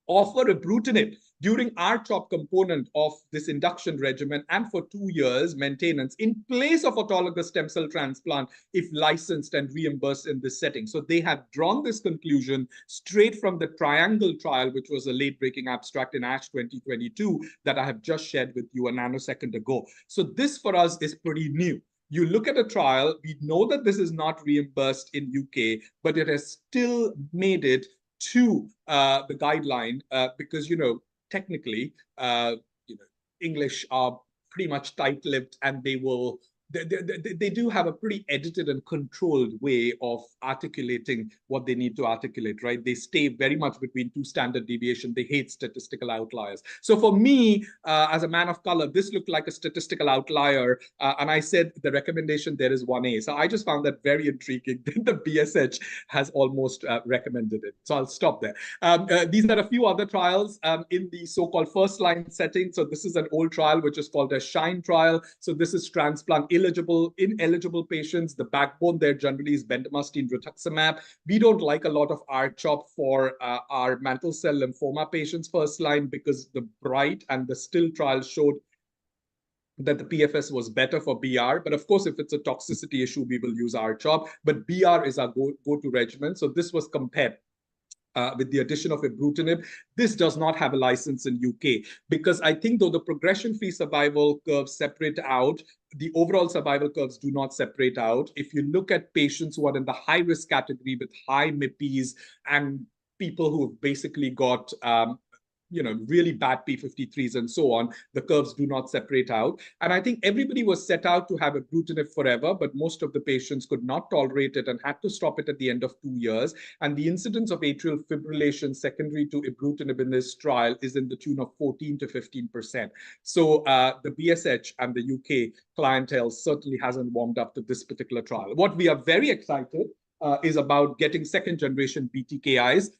offer ibrutinib during R-CHOP component of this induction regimen and for 2 years maintenance in place of autologous stem cell transplant if licensed and reimbursed in this setting. So they have drawn this conclusion straight from the Triangle trial, which was a late-breaking abstract in ASH 2022 that I have just shared with you a nanosecond ago. So this for us is pretty new. You look at a trial, we know that this is not reimbursed in UK, but it has still made it to the guideline because, technically, English are pretty much tight-lipped and they will they do have a pretty edited and controlled way of articulating what they need to articulate, right? They stay very much between two standard deviation. They hate statistical outliers. So for me, as a man of color, this looked like a statistical outlier. And I said the recommendation there is 1A. So I just found that very intriguing. The BSH has almost recommended it. So I'll stop there. These are a few other trials in the so-called first-line setting. So this is an old trial, which is called a SHINE trial. So this is transplant ineligible patients. The backbone there generally is bendamustine rituximab. We don't like a lot of R-CHOP for our mantle cell lymphoma patients first line because the BRIGHT and the STILL trial showed that the PFS was better for BR. But of course, if it's a toxicity issue, we will use R-CHOP. But BR is our go-to regimen. So this was compared with the addition of ibrutinib. This does not have a license in UK because I think though the progression-free survival curves separate out, the overall survival curves do not separate out. If you look at patients who are in the high-risk category with high MIPIs and people who have basically got really bad P53s and so on, the curves do not separate out. And I think everybody was set out to have ibrutinib forever, but most of the patients could not tolerate it and had to stop it at the end of 2 years. And the incidence of atrial fibrillation secondary to ibrutinib in this trial is in the tune of 14 to 15%. So the BSH and the UK clientele certainly hasn't warmed up to this particular trial. What we are very excited is about getting second generation BTKIs.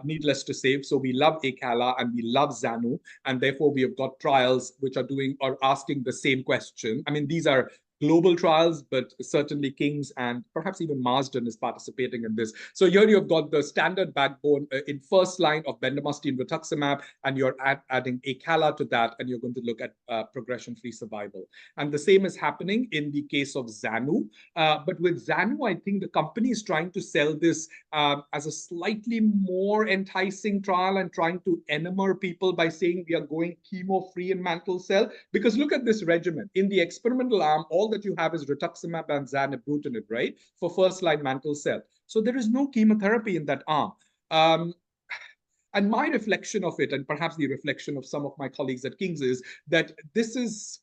Needless to say, so we love Acala and we love Zanu, and therefore we have got trials which are asking the same question. I mean, these are global trials, but certainly King's and perhaps even Marsden is participating in this. So here you've got the standard backbone in first line of bendamustine rituximab, and you're adding Acala to that, and you're going to look at progression-free survival. And the same is happening in the case of Zanu. But with Zanu, I think the company is trying to sell this as a slightly more enticing trial and trying to enamor people by saying we are going chemo-free in mantle cell. Because look at this regimen. In the experimental arm, all that you have is rituximab and zanubrutinib, right, for first-line mantle cell. So there is no chemotherapy in that arm. And my reflection of it, and perhaps the reflection of some of my colleagues at King's, is that this is,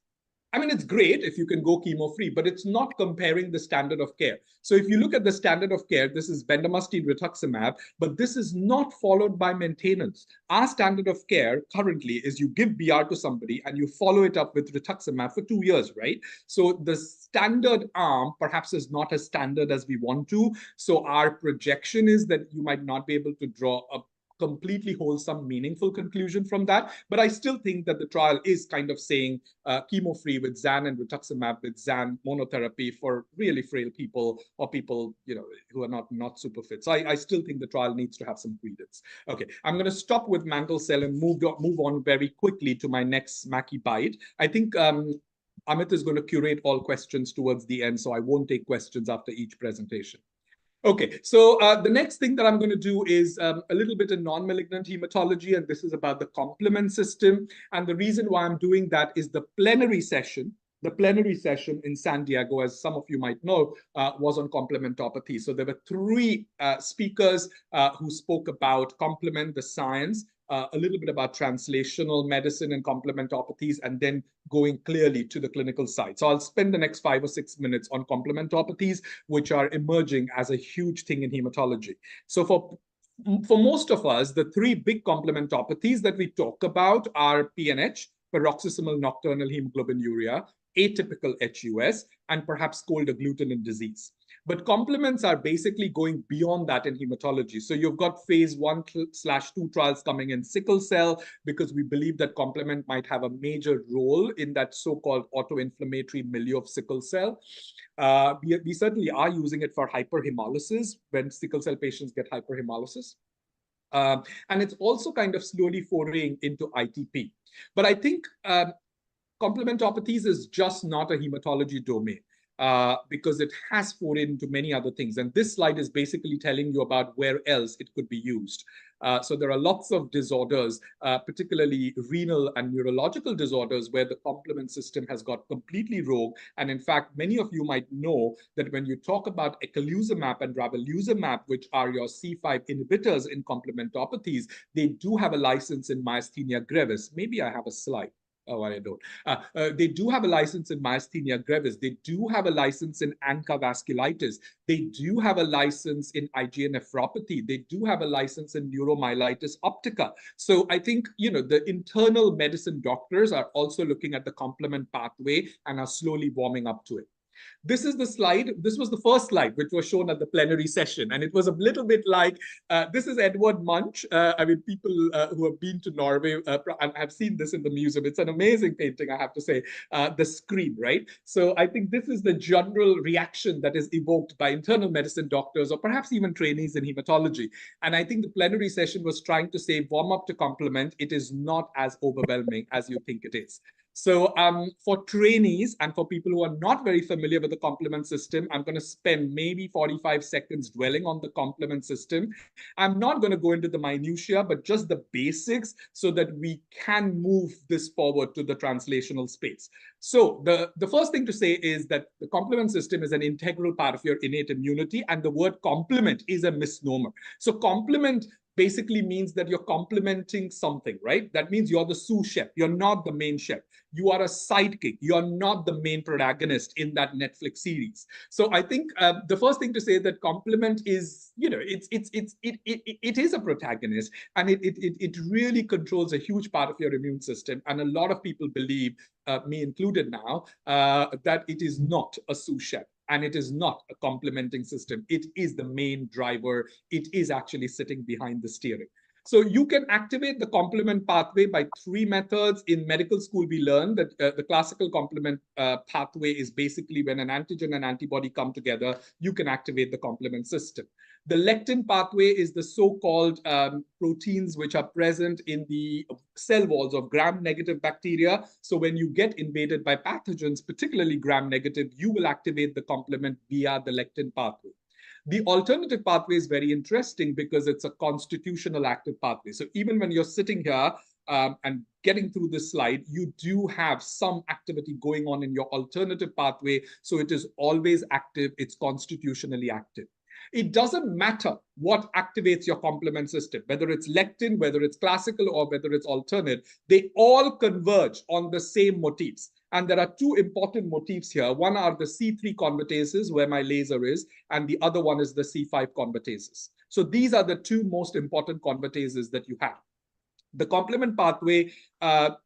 I mean, it's great if you can go chemo-free, but it's not comparing the standard of care. So if you look at the standard of care, this is bendamustine rituximab, but this is not followed by maintenance. Our standard of care currently is you give BR to somebody and you follow it up with rituximab for 2 years, right? So the standard arm perhaps is not as standard as we want to. So our projection is that you might not be able to draw a completely wholesome, meaningful conclusion from that. But I still think that the trial is kind of saying chemo-free with Zan and rituximab with Zan monotherapy for really frail people or people, who are not super fit. So I still think the trial needs to have some credence. Okay, I'm going to stop with mantle cell and move on very quickly to my next Mackie bite. I think Amit is going to curate all questions towards the end, so I won't take questions after each presentation. Okay, so the next thing that I'm going to do is a little bit of non-malignant hematology, and this is about the complement system. And the reason why I'm doing that is the plenary session in San Diego, as some of you might know, was on complementopathy. So there were 3 speakers who spoke about complement, the science, a little bit about translational medicine and complementopathies, and then going clearly to the clinical side. So I'll spend the next 5 or 6 minutes on complementopathies, which are emerging as a huge thing in hematology. So for most of us, the 3 big complementopathies that we talk about are PNH, paroxysmal nocturnal hemoglobinuria, atypical HUS, and perhaps cold agglutinin disease. But complements are basically going beyond that in hematology. So you've got phase 1/2 trials coming in sickle cell, because we believe that complement might have a major role in that so-called autoinflammatory milieu of sickle cell. We certainly are using it for hyperhemolysis when sickle cell patients get hyperhemolysis. And it's also kind of slowly foraying into ITP. But I think complementopathies is just not a hematology domain. Because it has forayed into many other things. And this slide is basically telling you about where else it could be used. So there are lots of disorders, particularly renal and neurological disorders, where the complement system has got completely rogue. And in fact, many of you might know that when you talk about eculizumab and ravulizumab, which are your C5 inhibitors in complementopathies, they do have a license in myasthenia gravis. Maybe I have a slide. Oh, I don't. They do have a license in myasthenia gravis. They do have a license in ANCA vasculitis. They do have a license in IgA nephropathy. They do have a license in neuromyelitis optica. So I think, the internal medicine doctors are also looking at the complement pathway and are slowly warming up to it. This is the slide. This was the first slide, which was shown at the plenary session. And it was a little bit like, this is Edvard Munch. I mean, people who have been to Norway and have seen this in the museum. It's an amazing painting, I have to say, the screen, right? So I think this is the general reaction that is evoked by internal medicine doctors or perhaps even trainees in hematology. And I think the plenary session was trying to say, warm up to complement. It is not as overwhelming as you think it is. So for trainees and for people who are not very familiar with the complement system, I'm going to spend maybe 45 seconds dwelling on the complement system. I'm not going to go into the minutiae, but just the basics so that we can move this forward to the translational space. So the first thing to say is that the complement system is an integral part of your innate immunity, and the word complement is a misnomer. So complement basically means that you're complementing something, right? That means you're the sous chef. You're not the main chef. You are a sidekick. You're not the main protagonist in that Netflix series. So I think the first thing to say that complement is, it is a protagonist, and it really controls a huge part of your immune system. And a lot of people believe, me included now, that it is not a sous chef. And it is not a complementing system. It is the main driver. It is actually sitting behind the steering. So you can activate the complement pathway by 3 methods. In medical school, we learned that the classical complement pathway is basically when an antigen and antibody come together, you can activate the complement system. The lectin pathway is the so-called proteins which are present in the cell walls of gram-negative bacteria. So when you get invaded by pathogens, particularly gram-negative, you will activate the complement via the lectin pathway. The alternative pathway is very interesting because it's a constitutional active pathway. So even when you're sitting here and getting through this slide, you do have some activity going on in your alternative pathway. So it is always active. It's constitutionally active. It doesn't matter what activates your complement system, whether it's lectin, whether it's classical, or whether it's alternate, they all converge on the same motifs. And there are 2 important motifs here. One are the C3 convertases, where my laser is, and the other one is the C5 convertases. So these are the 2 most important convertases that you have. The complement pathway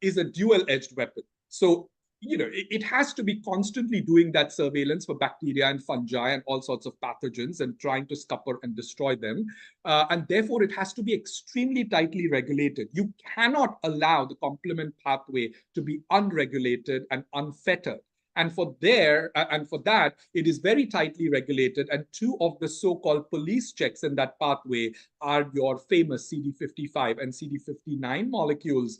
is a dual-edged weapon. So it has to be constantly doing that surveillance for bacteria and fungi and all sorts of pathogens and trying to scupper and destroy them. And therefore, it has to be extremely tightly regulated. You cannot allow the complement pathway to be unregulated and unfettered. And for that, it is very tightly regulated. And 2 of the so-called police checks in that pathway are your famous CD55 and CD59 molecules,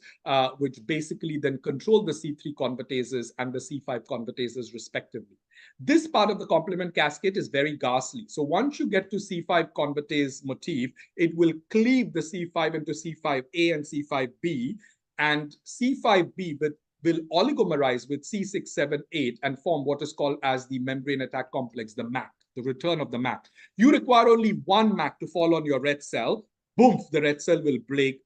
which basically then control the C3 convertases and the C5 convertases respectively. This part of the complement cascade is very ghastly. So once you get to C5 convertase motif, it will cleave the C5 into C5a and C5b, and C5b will oligomerize with C6, 7, 8 and form what is called as the membrane attack complex, the MAC, the return of the MAC. You require only 1 MAC to fall on your red cell. Boom, the red cell will break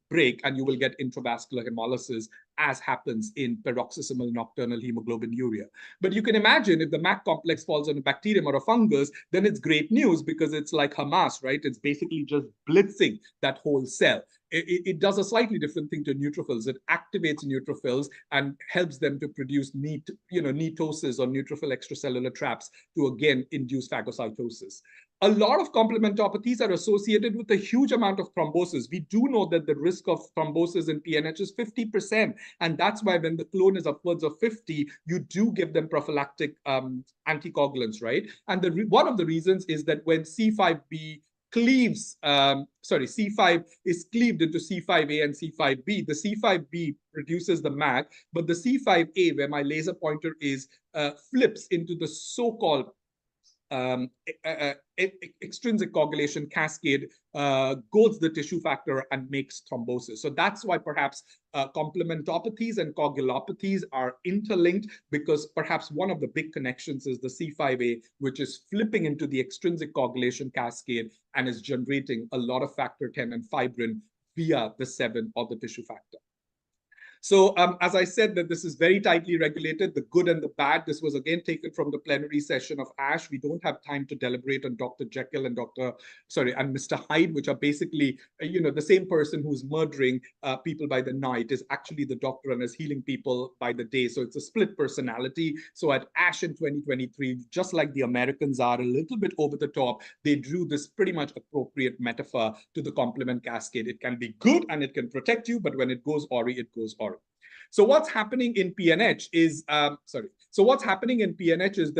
and you will get intravascular hemolysis, as happens in paroxysmal nocturnal hemoglobinuria. But you can imagine if the MAC complex falls on a bacterium or a fungus, then it's great news because it's like Hamas, right? It's basically just blitzing that whole cell. It does a slightly different thing to neutrophils. It activates neutrophils and helps them to produce NEToses or neutrophil extracellular traps to again induce phagocytosis. A lot of complementopathies are associated with a huge amount of thrombosis. We do know that the risk of thrombosis in PNH is 50%. And that's why when the clone is upwards of 50, you do give them prophylactic anticoagulants, right? And one of the reasons is that when C5b cleaves, C5 is cleaved into C5a and C5b, the C5b produces the MAC, but the C5a, where my laser pointer is, flips into the so-called extrinsic coagulation cascade, goads the tissue factor and makes thrombosis. So that's why perhaps complementopathies and coagulopathies are interlinked, because perhaps one of the big connections is the C5a, which is flipping into the extrinsic coagulation cascade and is generating a lot of factor 10 and fibrin via the 7 or the tissue factor. So as I said, that this is very tightly regulated, the good and the bad. This was again taken from the plenary session of ASH. We don't have time to deliberate on Dr. Jekyll and Mr. Hyde, which are basically, the same person who's murdering people by the night is actually the doctor and is healing people by the day. So it's a split personality. So at ASH in 2023, just like the Americans are a little bit over the top, they drew this pretty much appropriate metaphor to the complement cascade. It can be good and it can protect you, but when it goes awry, it goes awry. So what's happening in PNH is, that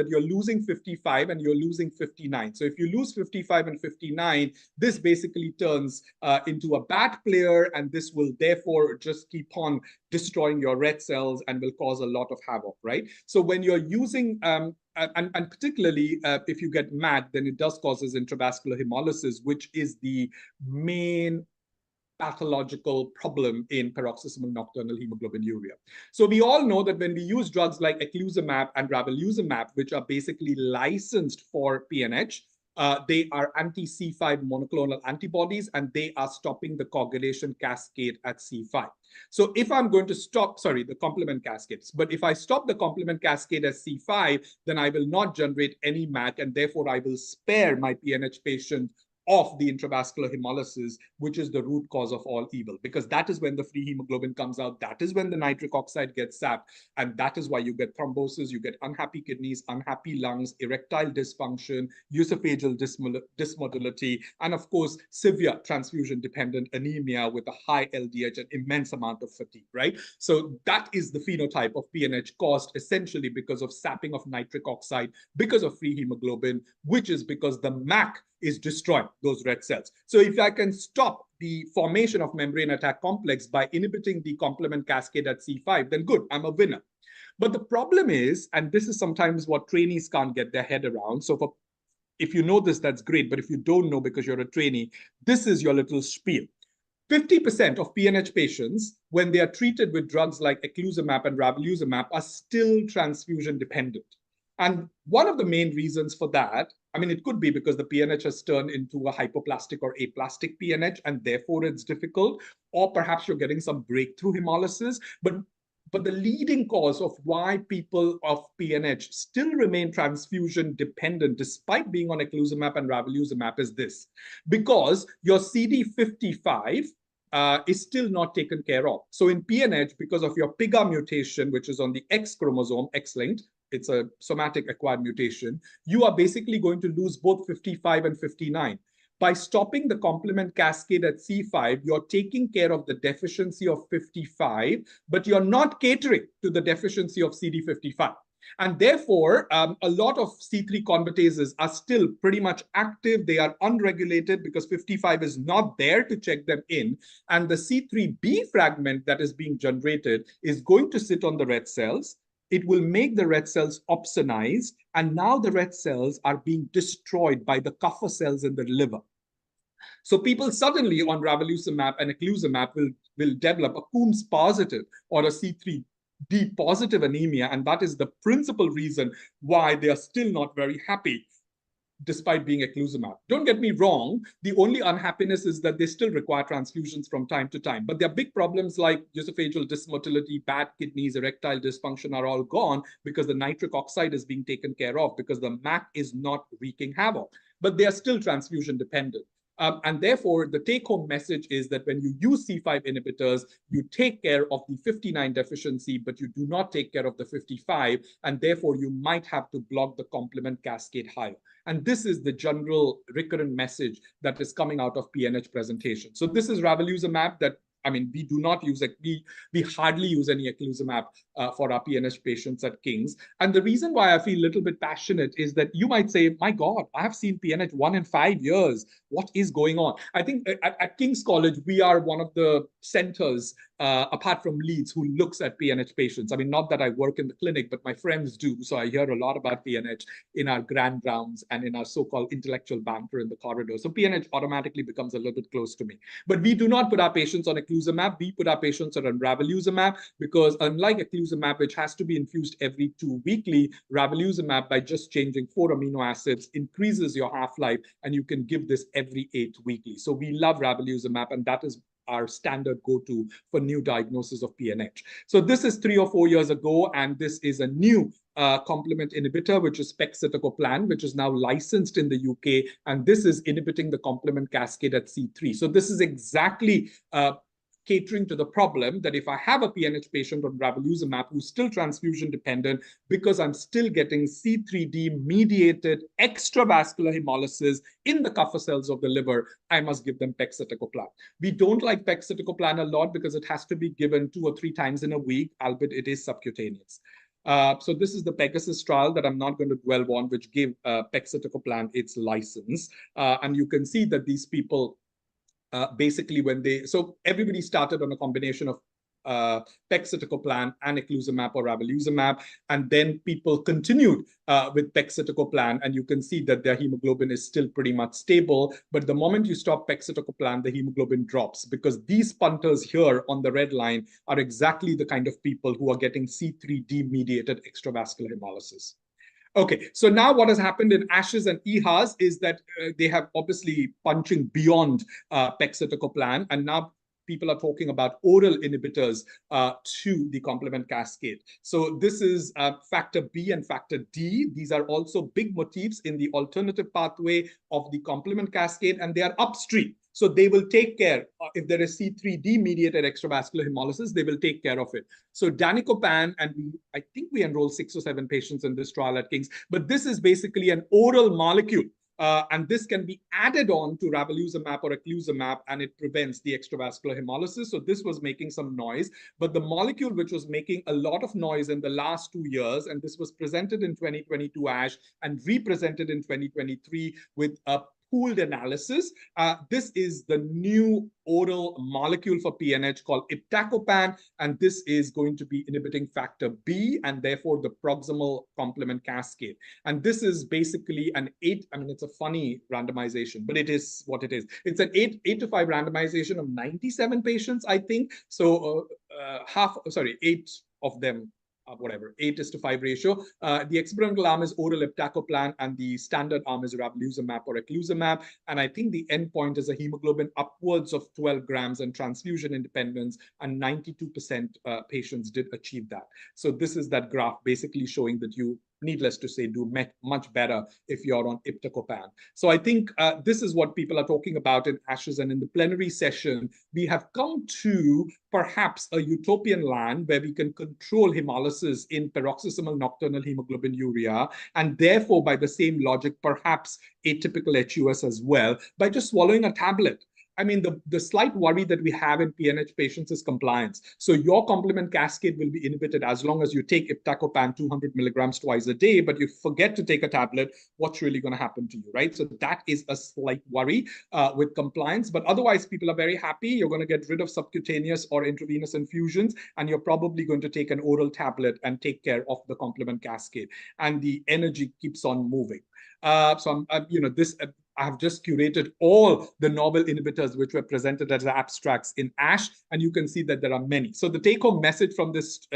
you're losing 55 and you're losing 59. So if you lose 55 and 59, this basically turns into a bad player, and this will therefore just keep on destroying your red cells and will cause a lot of havoc, right? So when you're using, and particularly if you get MAC, then it does causes intravascular hemolysis, which is the main pathological problem in paroxysmal nocturnal hemoglobinuria. So we all know that when we use drugs like eculizumab and ravulizumab, which are basically licensed for PNH, they are anti-C5 monoclonal antibodies, and they are stopping the coagulation cascade at C5. So if I'm going to stop, the complement cascades, but if I stop the complement cascade at C5, then I will not generate any MAC, and therefore I will spare my PNH patient of the intravascular hemolysis, which is the root cause of all evil, because that is when the free hemoglobin comes out, that is when the nitric oxide gets sapped, and that is why you get thrombosis, you get unhappy kidneys, unhappy lungs, erectile dysfunction, esophageal dysmotility, and of course, severe transfusion-dependent anemia with a high LDH and immense amount of fatigue, right? So that is the phenotype of PNH caused essentially because of sapping of nitric oxide, because of free hemoglobin, which is because the MAC is destroying those red cells. So if I can stop the formation of membrane attack complex by inhibiting the complement cascade at C5, then good, I'm a winner. But the problem is, and this is sometimes what trainees can't get their head around. So if you know this, that's great. But if you don't know because you're a trainee, this is your little spiel. 50% of PNH patients, when they are treated with drugs like eculizumab and ravulizumab, are still transfusion dependent. And one of the main reasons for that, I mean, it could be because the PNH has turned into a hypoplastic or aplastic PNH, and therefore it's difficult, or perhaps you're getting some breakthrough hemolysis. But the leading cause of why people of PNH still remain transfusion dependent despite being on eculizumab and ravulizumab is this: because your CD55 is still not taken care of. So in PNH, because of your PIGA mutation, which is on the X chromosome, X-linked, it's a somatic acquired mutation, you are basically going to lose both 55 and 59. By stopping the complement cascade at C5, you're taking care of the deficiency of 55, but you're not catering to the deficiency of CD55. And therefore, a lot of C3 convertases are still pretty much active. They are unregulated because 55 is not there to check them in. And the C3b fragment that is being generated is going to sit on the red cells. It will make the red cells opsonize, and now the red cells are being destroyed by the Kupffer cells in the liver. So people suddenly on ravulizumab and eculizumab will develop a Coombs positive or a C3b positive anemia, and that is the principal reason why they are still not very happy despite being eculizumab. Don't get me wrong, the only unhappiness is that they still require transfusions from time to time. But their big problems like esophageal dysmotility, bad kidneys, erectile dysfunction are all gone because the nitric oxide is being taken care of, because the MAC is not wreaking havoc. But they are still transfusion dependent. And therefore, the take-home message is that when you use C5 inhibitors, you take care of the 59 deficiency, but you do not take care of the 55, and therefore you might have to block the complement cascade higher. And this is the general recurrent message that is coming out of PNH presentation. So this is ravulizumab that, I mean, we do not use it. We hardly use any eculizumab for our PNH patients at King's. And the reason why I feel a little bit passionate is that you might say, my God, I have seen PNH 1 in 5 years. What is going on? I think at King's College, we are one of the centers, apart from Leeds, who looks at PNH patients. I mean, not that I work in the clinic, but my friends do. So I hear a lot about PNH in our grand rounds and in our so-called intellectual banter in the corridor. So PNH automatically becomes a little bit close to me. But we do not put our patients on eculizumab. We put our patients on ravulizumab because unlike eculizumab, which has to be infused every 2 weekly, ravulizumab, by just changing 4 amino acids, increases your half-life, and you can give this every 8 weekly. So we love ravulizumab, and that is our standard go-to for new diagnosis of PNH. So this is 3 or 4 years ago, and this is a new complement inhibitor, which is pegcetacoplan, which is now licensed in the UK, and this is inhibiting the complement cascade at C3. So this is exactly catering to the problem that if I have a PNH patient on ravulizumab who's still transfusion dependent, because I'm still getting C3d mediated extravascular hemolysis in the Kupffer cells of the liver, I must give them pegcetacoplan. We don't like pegcetacoplan a lot because it has to be given 2 or 3 times in a week, albeit it is subcutaneous. So this is the Pegasus trial that I'm not going to dwell on, which gave pegcetacoplan its license. And you can see that these people basically so everybody started on a combination of pegcetacoplan and eculizumab or ravulizumab, and then people continued with pegcetacoplan, and you can see that their hemoglobin is still pretty much stable. But the moment you stop pegcetacoplan, the hemoglobin drops, because these punters here on the red line are exactly the kind of people who are getting C3d mediated extravascular hemolysis. Okay, so now what has happened in ASHES and EHAS is that they have obviously punching beyond pegcetacoplan, and now people are talking about oral inhibitors to the complement cascade. So this is factor B and factor D. These are also big motifs in the alternative pathway of the complement cascade, and they are upstream. So they will take care, if there is C3d mediated extravascular hemolysis, they will take care of it. So danicopan, and I think we enrolled 6 or 7 patients in this trial at King's, but this is basically an oral molecule. And this can be added on to ravulizumab or eculizumab, and it prevents the extravascular hemolysis. So this was making some noise, but the molecule which was making a lot of noise in the last 2 years, and this was presented in 2022 ASH and represented in 2023 with a pooled analysis. This is the new oral molecule for PNH called iptacopan, and this is going to be inhibiting factor B and therefore the proximal complement cascade. And this is basically an 8, I mean, it's a funny randomization, but it is what it is. It's an 8 to 5 randomization of 97 patients, I think. So 8 of them, whatever, 8:5 ratio. The experimental arm is oral iptacopan, and the standard arm is ravulizumab or eculizumab. And I think the endpoint is a hemoglobin upwards of 12 grams and transfusion independence, and 92% patients did achieve that. So this is that graph basically showing that you, needless to say, do much better if you're on iptacopan. So I think this is what people are talking about in ASHES, and in the plenary session, we have come to perhaps a utopian land where we can control hemolysis in paroxysmal nocturnal hemoglobinuria, and therefore, by the same logic, perhaps atypical HUS as well, by just swallowing a tablet. I mean, the slight worry that we have in PNH patients is compliance. So your complement cascade will be inhibited as long as you take iptacopan 200 milligrams twice a day, but you forget to take a tablet, what's really going to happen to you, right? So that is a slight worry with compliance, but otherwise people are very happy. You're going to get rid of subcutaneous or intravenous infusions, and you're probably going to take an oral tablet and take care of the complement cascade, and the energy keeps on moving. So I have just curated all the novel inhibitors which were presented as abstracts in ASH, and you can see that there are many. So the take-home message from this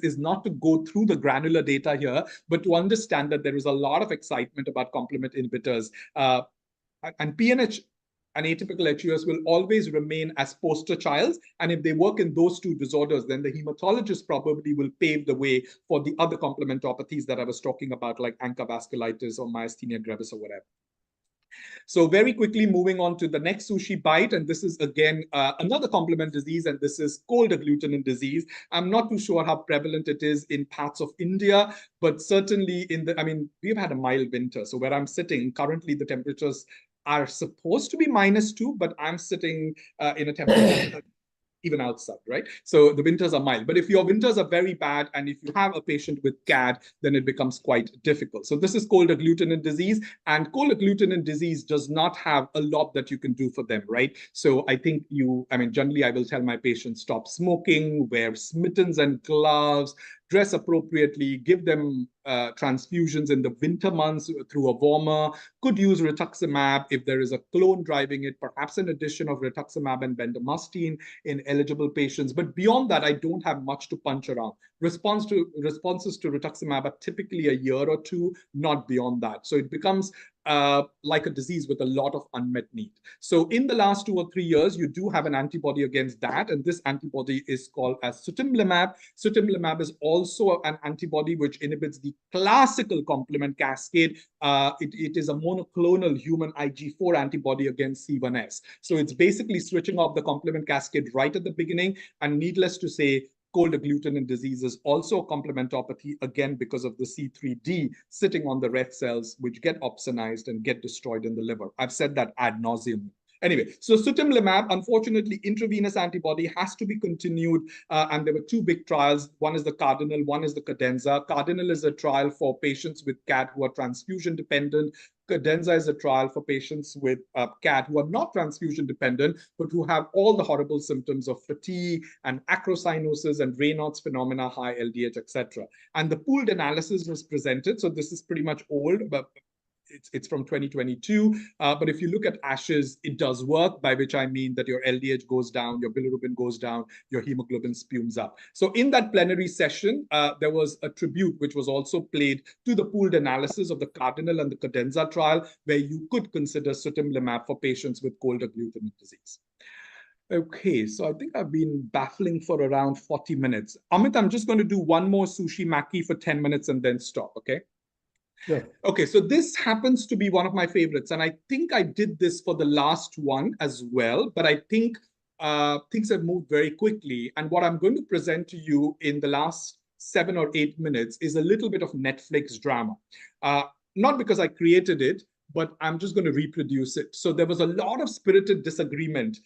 is not to go through the granular data here, but to understand that there is a lot of excitement about complement inhibitors. And PNH and atypical HUS will always remain as poster childs. And if they work in those 2 disorders, then the hematologist probably will pave the way for the other complementopathies that I was talking about, like ANCA vasculitis or myasthenia gravis or whatever. So very quickly moving on to the next sushi bite, and this is again another complement disease, and this is cold agglutinin disease. I'm not too sure how prevalent it is in parts of India, but certainly we've had a mild winter. So where I'm sitting currently, the temperatures are supposed to be -2, but I'm sitting in a temperature even outside, right? So the winters are mild. But if your winters are very bad, and if you have a patient with CAD, then it becomes quite difficult. So this is cold agglutinin disease, and cold agglutinin disease does not have a lot that you can do for them, right? So I think generally I will tell my patients, stop smoking, wear mittens and gloves, dress appropriately, give them transfusions in the winter months through a warmer, could use rituximab if there is a clone driving it, perhaps an addition of rituximab and bendamustine in eligible patients. But beyond that, I don't have much to punch around. responses to rituximab are typically a year or two, not beyond that. So it becomes like a disease with a lot of unmet need. So in the last 2 or 3 years, you do have an antibody against that, and this antibody is called as sutimlimab. Sutimlimab is also an antibody which inhibits the classical complement cascade. It is a monoclonal human Ig4 antibody against C1s. So it's basically switching off the complement cascade right at the beginning, and needless to say, cold agglutinin disease is also a complementopathy, again, because of the C3d sitting on the red cells, which get opsonized and get destroyed in the liver. I've said that ad nauseum. Anyway, so sutimlimab, unfortunately, intravenous antibody has to be continued. And there were 2 big trials. One is the Cardinal, one is the Cadenza. Cardinal is a trial for patients with CAD who are transfusion dependent. Cadenza is a trial for patients with CAD who are not transfusion dependent, but who have all the horrible symptoms of fatigue and acrocyanosis and Raynaud's phenomena, high LDH, etc. And the pooled analysis was presented. So this is pretty much old, but it's from 2022. But if you look at ASHES, it does work, by which I mean that your LDH goes down, your bilirubin goes down, your hemoglobin spumes up. So in that plenary session, there was a tribute which was also played to the pooled analysis of the Cardinal and the Cadenza trial, where you could consider sutimlimab for patients with cold agglutinin disease. Okay, so I think I've been baffling for around 40 minutes. Amit, I'm just going to do one more sushi maki for 10 minutes and then stop, okay? Yeah. Okay, so this happens to be one of my favorites, and I think I did this for the last one as well, but I think things have moved very quickly. And what I'm going to present to you in the last 7 or 8 minutes is a little bit of Netflix drama. Not because I created it, but I'm just going to reproduce it. So there was a lot of spirited disagreement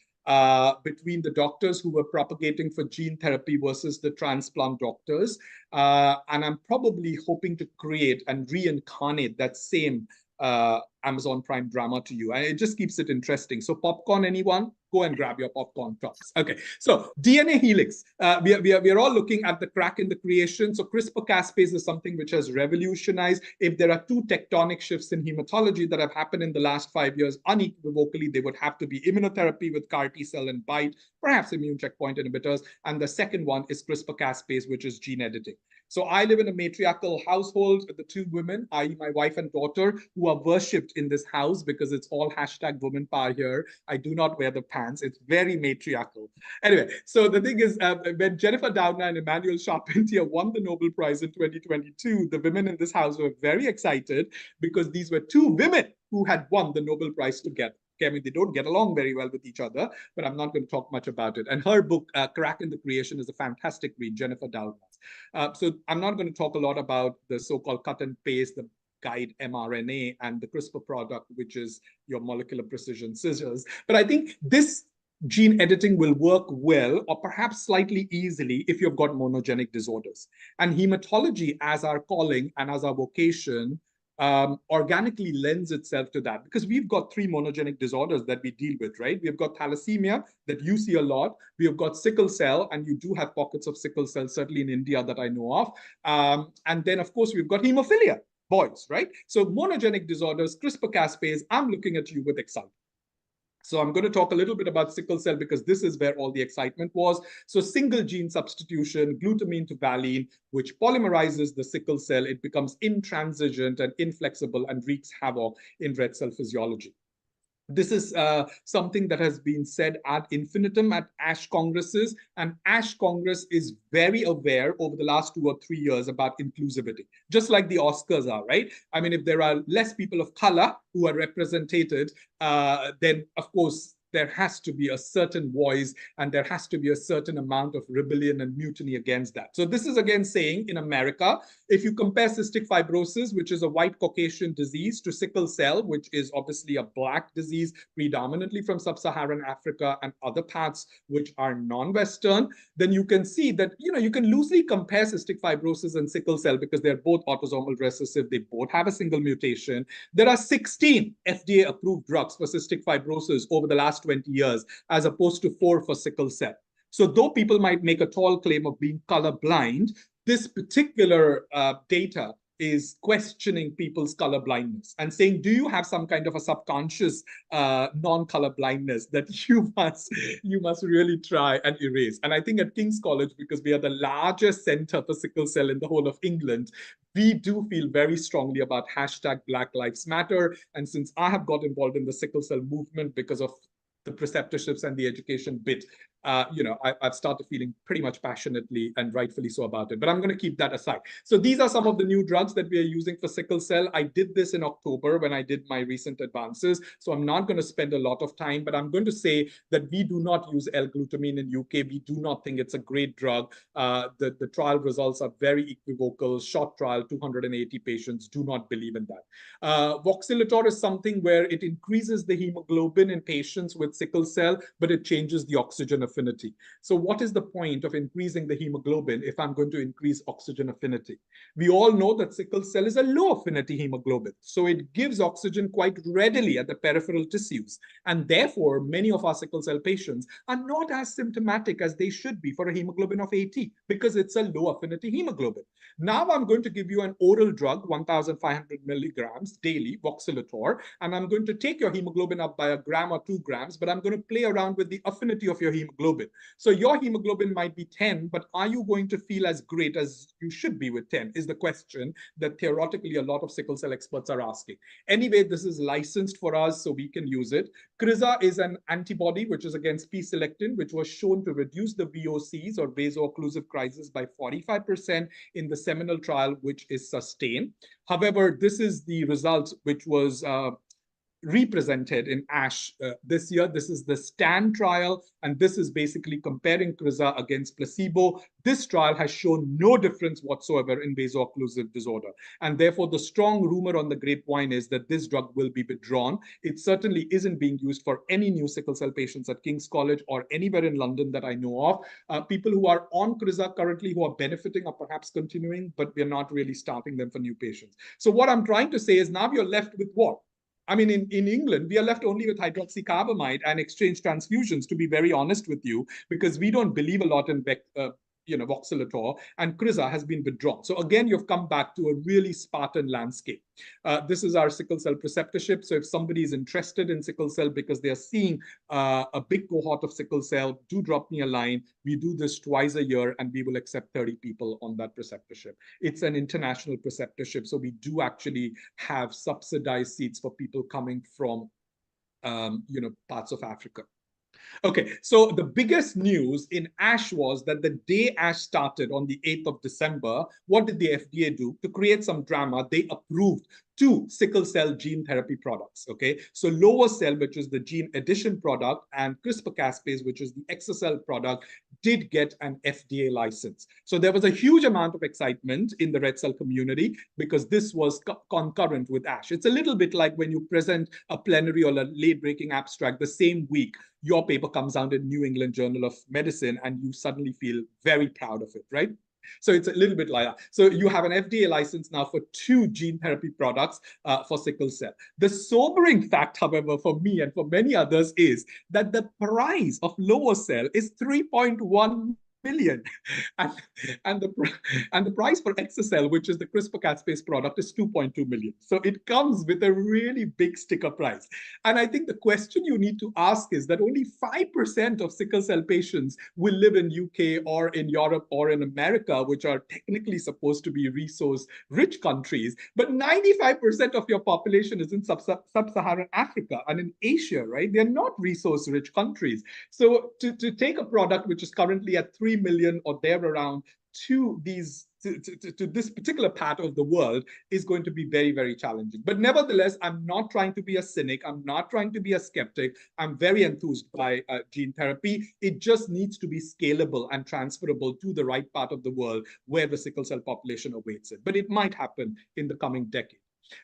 between the doctors who were propagating for gene therapy versus the transplant doctors. And I'm probably hoping to create and reincarnate that same Amazon Prime drama to you. And it just keeps it interesting. So popcorn, anyone? Go and grab your popcorn tops. Okay, so DNA helix. We are all looking at the crack in the creation. So CRISPR-Cas9 is something which has revolutionized. If there are 2 tectonic shifts in hematology that have happened in the last 5 years, unequivocally, they would have to be immunotherapy with CAR T-cell and BiTE, perhaps immune checkpoint inhibitors. And the second one is CRISPR-Cas9, which is gene editing. So I live in a matriarchal household with the 2 women, i.e. my wife and daughter, who are worshipped in this house because it's all hashtag woman power here. I do not wear the pants. It's very matriarchal. Anyway, so the thing is, when Jennifer Doudna and Emmanuel Charpentier won the Nobel Prize in 2022, the women in this house were very excited because these were 2 women who had won the Nobel Prize together. Okay, I mean, they don't get along very well with each other, but I'm not going to talk much about it. And her book, Crack in the Creation, is a fantastic read, Jennifer Doudna's. So I'm not going to talk a lot about the so-called cut and paste, the guide mRNA, and the CRISPR product, which is your molecular precision scissors. But I think this gene editing will work well, or perhaps slightly easily, if you've got monogenic disorders. And hematology, as our calling and as our vocation, organically lends itself to that, because we've got 3 monogenic disorders that we deal with, right? We've got thalassemia that you see a lot. We've got sickle cell, and you do have pockets of sickle cell, certainly in India, that I know of. And then, of course, we've got hemophilia, boys, right? So monogenic disorders, CRISPR-Cas9, I'm looking at you with excitement. So I'm going to talk a little bit about sickle cell because this is where all the excitement was. So single gene substitution, glutamine to valine, which polymerizes the sickle cell. It becomes intransigent and inflexible and wreaks havoc in red cell physiology. This is something that has been said ad infinitum at ASH congresses, and ASH Congress is very aware over the last 2 or 3 years about inclusivity, just like the Oscars are, right? I mean, if there are less people of color who are represented, then of course, there has to be a certain voice and there has to be a certain amount of rebellion and mutiny against that. So this is again saying in America, if you compare cystic fibrosis, which is a white Caucasian disease, to sickle cell, which is obviously a black disease, predominantly from sub-Saharan Africa and other parts which are non-Western, then you can see that, you know, you can loosely compare cystic fibrosis and sickle cell because they're both autosomal recessive. They both have a single mutation. There are 16 FDA-approved drugs for cystic fibrosis over the last 20 years, as opposed to 4 for sickle cell. So though people might make a tall claim of being colorblind, this particular data is questioning people's color blindness and saying, do you have some kind of a subconscious non-color blindness that you must really try and erase? And I think at King's College, because we are the largest center for sickle cell in the whole of England, we do feel very strongly about hashtag Black Lives Matter. And since I have got involved in the sickle cell movement because of the preceptorships and the education bit, I've started feeling pretty much passionately and rightfully so about it. But I'm going to keep that aside. So these are some of the new drugs that we are using for sickle cell. I did this in October when I did my recent advances. So I'm not going to spend a lot of time, but I'm going to say that we do not use L-glutamine in UK. We do not think it's a great drug. The trial results are very equivocal. Short trial, 280 patients. Do not believe in that. Voxelotor is something where it increases the hemoglobin in patients with sickle cell, but it changes the oxygen affinity. So what is the point of increasing the hemoglobin if I'm going to increase oxygen affinity? We all know that sickle cell is a low affinity hemoglobin. So it gives oxygen quite readily at the peripheral tissues. And therefore, many of our sickle cell patients are not as symptomatic as they should be for a hemoglobin of 80 because it's a low affinity hemoglobin. Now I'm going to give you an oral drug, 1,500 milligrams daily, Voxelotor, and I'm going to take your hemoglobin up by 1 gram or 2 grams, but I'm going to play around with the affinity of your hemoglobin. So your hemoglobin might be 10, but are you going to feel as great as you should be with 10 is the question that theoretically a lot of sickle cell experts are asking. Anyway, this is licensed for us, so we can use it. Criza is an antibody which is against P-selectin, which was shown to reduce the VOCs or vaso-occlusive crisis by 45% in the seminal trial, which is SUSTAIN. However, this is the result which was represented in ASH this year. This is the STAN trial, and this is basically comparing Criza against placebo. This trial has shown no difference whatsoever in vaso-occlusive disorder. And therefore, the strong rumor on the grapevine is that this drug will be withdrawn. It certainly isn't being used for any new sickle cell patients at King's College or anywhere in London that I know of. People who are on Criza currently who are benefiting are perhaps continuing, but we're not really starting them for new patients. So what I'm trying to say is now you're left with what? I mean, in England, we are left only with hydroxycarbamide and exchange transfusions, to be very honest with you, because we don't believe a lot in Voxelotor, and Criza has been withdrawn. So again, you've come back to a really Spartan landscape. This is our sickle cell preceptorship. So if somebody is interested in sickle cell because they are seeing a big cohort of sickle cell, do drop me a line. We do this twice a year, and we will accept 30 people on that preceptorship. It's an international preceptorship, so we do actually have subsidized seats for people coming from parts of Africa. Okay, so the biggest news in ASH was that the day ASH started on the 8th of December, what did the FDA do? To create some drama, they approved 2 sickle cell gene therapy products, okay? So lovo-cel, which is the gene addition product, and CRISPR-Cas9, which is the exa-cel product, did get an FDA license. So there was a huge amount of excitement in the red cell community because this was concurrent with ASH. It's a little bit like when you present a plenary or a late-breaking abstract the same week, your paper comes out in New England Journal of Medicine, and you suddenly feel very proud of it, right? So it's a little bit like that. So you have an FDA license now for 2 gene therapy products for sickle cell. The sobering fact, however, for me and for many others is that the price of lovo-cel is 3.1 million. And the price for exa-cel, which is the CRISPR-Cas9 product, is 2.2 million. So it comes with a really big sticker price. And I think the question you need to ask is that only 5% of sickle cell patients will live in UK or in Europe or in America, which are technically supposed to be resource-rich countries. But 95% of your population is in sub-Saharan Africa and in Asia, right? They're not resource-rich countries. So to take a product which is currently at 3 million or there around to this particular part of the world is going to be very, very challenging. But nevertheless, I'm not trying to be a cynic. I'm not trying to be a skeptic. I'm very enthused by gene therapy. It just needs to be scalable and transferable to the right part of the world where the sickle cell population awaits it. But it might happen in the coming decade.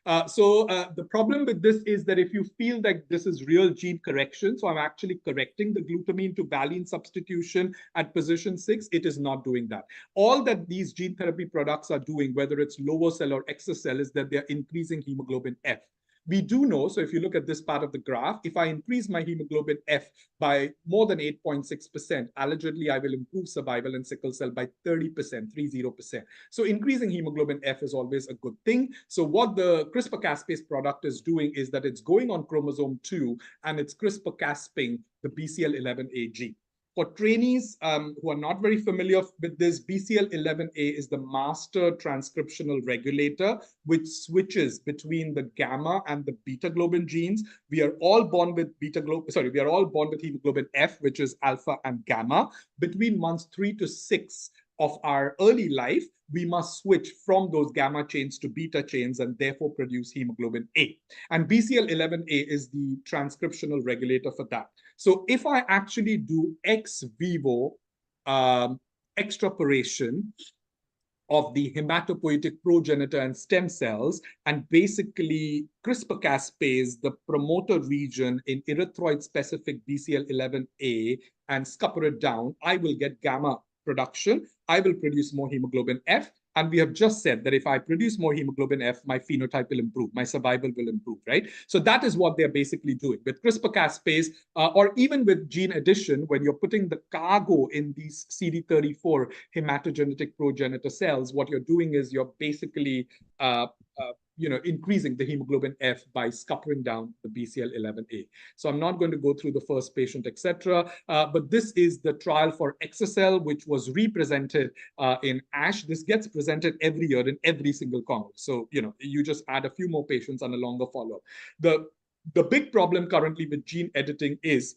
The problem with this is that if you feel that this is real gene correction, so I'm actually correcting the glutamine to valine substitution at position 6, it is not doing that. All that these gene therapy products are doing, whether it's lovo-cel or exa-cel, is that they're increasing hemoglobin F. We do know, so if you look at this part of the graph, if I increase my hemoglobin F by more than 8.6%, allegedly I will improve survival in sickle cell by 30%, 30%. So increasing hemoglobin F is always a good thing. So what the CRISPR-Cas9 product is doing is that it's going on chromosome 2 and it's CRISPR-Casping the BCL11A gene. For trainees who are not very familiar with this, BCL11A is the master transcriptional regulator, which switches between the gamma and the beta globin genes. We are all born with we are all born with hemoglobin F, which is alpha and gamma. Between months 3 to 6 of our early life, we must switch from those gamma chains to beta chains and therefore produce hemoglobin A. And BCL11A is the transcriptional regulator for that. So if I actually do ex vivo extraporation of the hematopoietic progenitor and stem cells and basically CRISPR-Cas9 the promoter region in erythroid-specific BCL11A and scupper it down, I will get gamma production. I will produce more hemoglobin F. And we have just said that if I produce more hemoglobin F, my phenotype will improve, my survival will improve, right? So that is what they're basically doing. With CRISPR-Cas9, or even with gene addition, when you're putting the cargo in these CD34 hematogenetic progenitor cells, what you're doing is you're basically increasing the hemoglobin F by scuppering down the BCL11A. So I'm not going to go through the first patient, etc. But this is the trial for exa-cel, which was represented in ASH. This gets presented every year in every single congress. So, you just add a few more patients and a longer follow-up. The big problem currently with gene editing is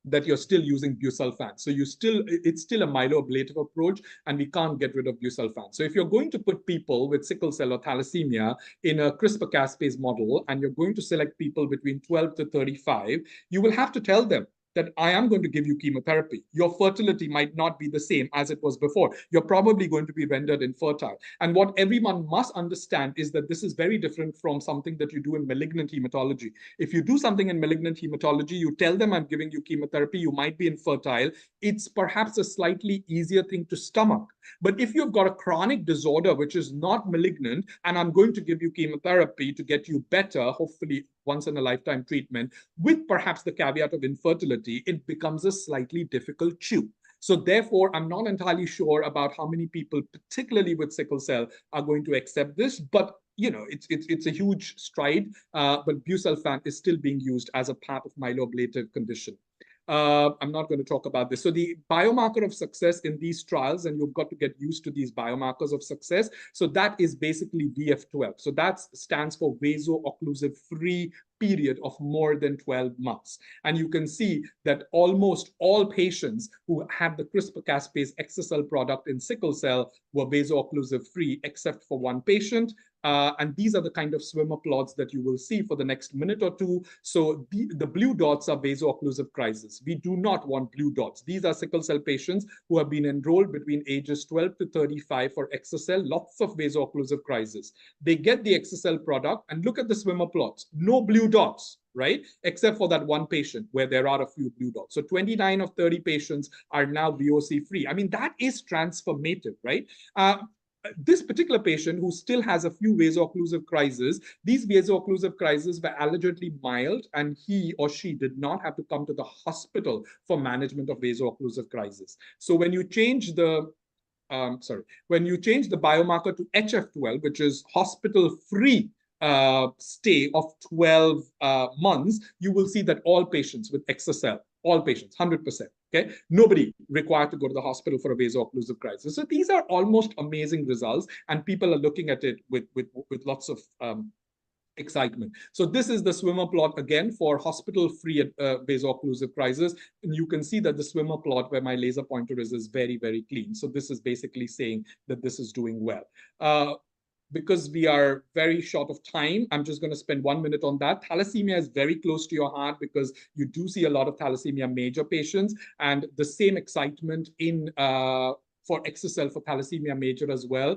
that you're still using busulfan. So it's still a myeloablative approach, and we can't get rid of busulfan. So if you're going to put people with sickle cell or thalassemia in a CRISPR-Cas9 model, and you're going to select people between 12 to 35, you will have to tell them that I am going to give you chemotherapy. Your fertility might not be the same as it was before. You're probably going to be rendered infertile. And what everyone must understand is that this is very different from something that you do in malignant hematology. If you do something in malignant hematology, you tell them I'm giving you chemotherapy, you might be infertile. It's perhaps a slightly easier thing to stomach. But if you've got a chronic disorder which is not malignant, and I'm going to give you chemotherapy to get you better, hopefully once in a lifetime treatment, with perhaps the caveat of infertility, it becomes a slightly difficult chew. So therefore, I'm not entirely sure about how many people, particularly with sickle cell, are going to accept this. But it's a huge stride. But busulfan is still being used as a part of myeloablative condition. I'm not going to talk about this. So the biomarker of success in these trials, and you've got to get used to these biomarkers of success. So that is basically VF12. So that stands for vaso-occlusive free period of more than 12 months. And you can see that almost all patients who had the CRISPR-Cas9 exa-cel product in sickle cell were vaso-occlusive free, except for one patient. And these are the kind of swimmer plots that you will see for the next minute or two. So the blue dots are vaso-occlusive crisis. We do not want blue dots. These are sickle cell patients who have been enrolled between ages 12 to 35 for exa-cel, lots of vaso-occlusive crisis. They get the exa-cel product and look at the swimmer plots. No blue dots, right? Except for that one patient where there are a few blue dots. So 29 of 30 patients are now VOC free. I mean, that is transformative, right? This particular patient who still has a few vaso-occlusive crises, these vaso-occlusive crises were allegedly mild, and he or she did not have to come to the hospital for management of vaso-occlusive crisis. So when you change the biomarker to HF12, which is hospital-free stay of 12 months, you will see that all patients with exa-cel, all patients, 100%. Okay, nobody required to go to the hospital for a vaso-occlusive crisis. So these are almost amazing results, and people are looking at it with lots of excitement. So this is the swimmer plot again for hospital-free vaso-occlusive crisis, and you can see that the swimmer plot where my laser pointer is very, very clean. So this is basically saying that this is doing well. Because we are very short of time, I'm just going to spend 1 minute on that. Thalassemia is very close to your heart because you do see a lot of thalassemia major patients, and the same excitement in for exa-cel for thalassemia major as well.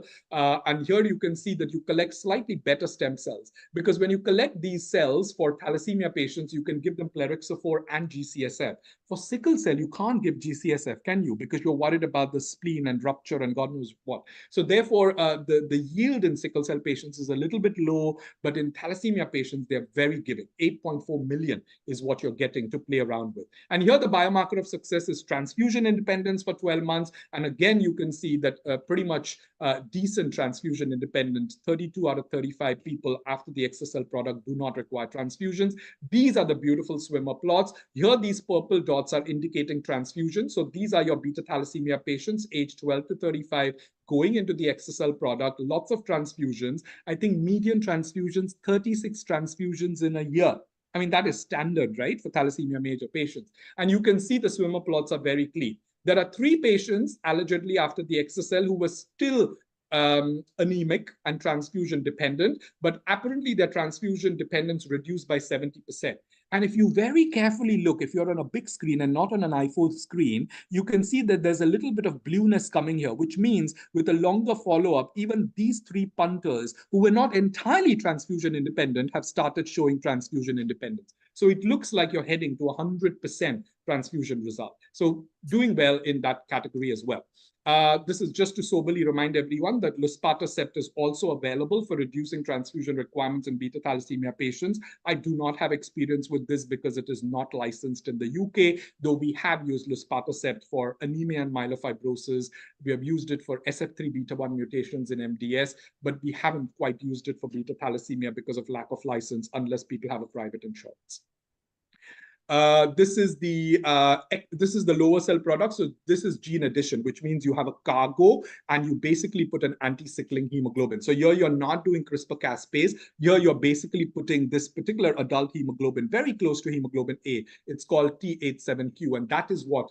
And here you can see that you collect slightly better stem cells, because when you collect these cells for thalassemia patients, you can give them plerixafor and GCSF. For sickle cell, you can't give GCSF, can you? Because you're worried about the spleen and rupture and God knows what. So therefore, the yield in sickle cell patients is a little bit low, but in thalassemia patients, they're very giving. 8.4 million is what you're getting to play around with. And here the biomarker of success is transfusion independence for 12 months. And again, you can see that pretty much decent transfusion independence. 32 out of 35 people after the exa-cel product do not require transfusions. These are the beautiful swimmer plots. Here, these purple dots are indicating transfusion. So these are your beta thalassemia patients, age 12 to 35, going into the exa-cel product, lots of transfusions. I think median transfusions, 36 transfusions in a year. I mean, that is standard, right, for thalassemia major patients. And you can see the swimmer plots are very clean. There are 3 patients allegedly after the exa-cel who were still anemic and transfusion dependent, but apparently their transfusion dependence reduced by 70%. And if you very carefully look, if you're on a big screen and not on an iPhone screen, you can see that there's a little bit of blueness coming here, which means with a longer follow-up, even these 3 punters who were not entirely transfusion independent have started showing transfusion independence. So it looks like you're heading to 100% transfusion result. So doing well in that category as well. This is just to soberly remind everyone that luspatercept is also available for reducing transfusion requirements in beta thalassemia patients. I do not have experience with this because it is not licensed in the UK, though we have used luspatercept for anemia and myelofibrosis. We have used it for SF3 beta 1 mutations in MDS, but we haven't quite used it for beta thalassemia because of lack of license, unless people have a private insurance. This is the lower cell product. So this is gene addition, which means you have a cargo and you basically put an anti-sickling hemoglobin. So here you're not doing CRISPR-Cas. Here you're basically putting this particular adult hemoglobin very close to hemoglobin A. It's called T87Q, and that is what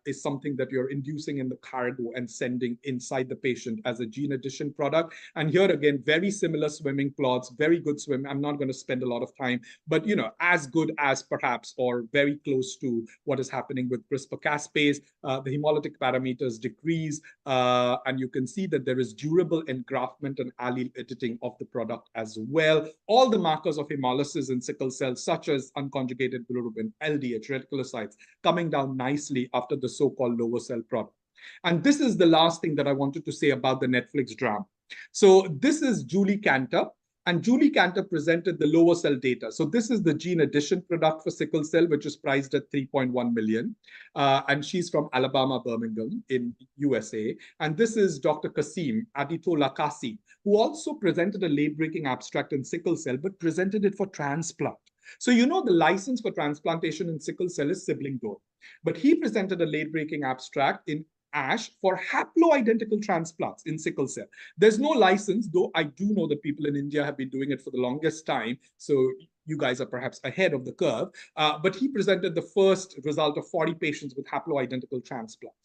is something that you're inducing in the cargo and sending inside the patient as a gene addition product. And here again, very similar swimming plots, very good swim. I'm not going to spend a lot of time, but as good as perhaps or very close to what is happening with CRISPR-Cas. The hemolytic parameters decrease, and you can see that there is durable engraftment and allele editing of the product as well. All the markers of hemolysis in sickle cells, such as unconjugated bilirubin, LDH, reticulocytes, coming down nicely after the so-called lower cell product. And this is the last thing that I wanted to say about the Netflix drama. So this is Julie Cantor. And Julie Cantor presented the lower cell data. So this is the gene addition product for sickle cell, which is priced at $3.1 million. And she's from Alabama, Birmingham in USA. And this is Dr. Kasim Aditola Kasim, who also presented a late-breaking abstract in sickle cell, but presented it for transplant. So the license for transplantation in sickle cell is sibling donor. But he presented a late-breaking abstract in ASH for haploidentical transplants in sickle cell. There's no license, though I do know that people in India have been doing it for the longest time. So you guys are perhaps ahead of the curve. But he presented the first result of 40 patients with haploidentical transplants.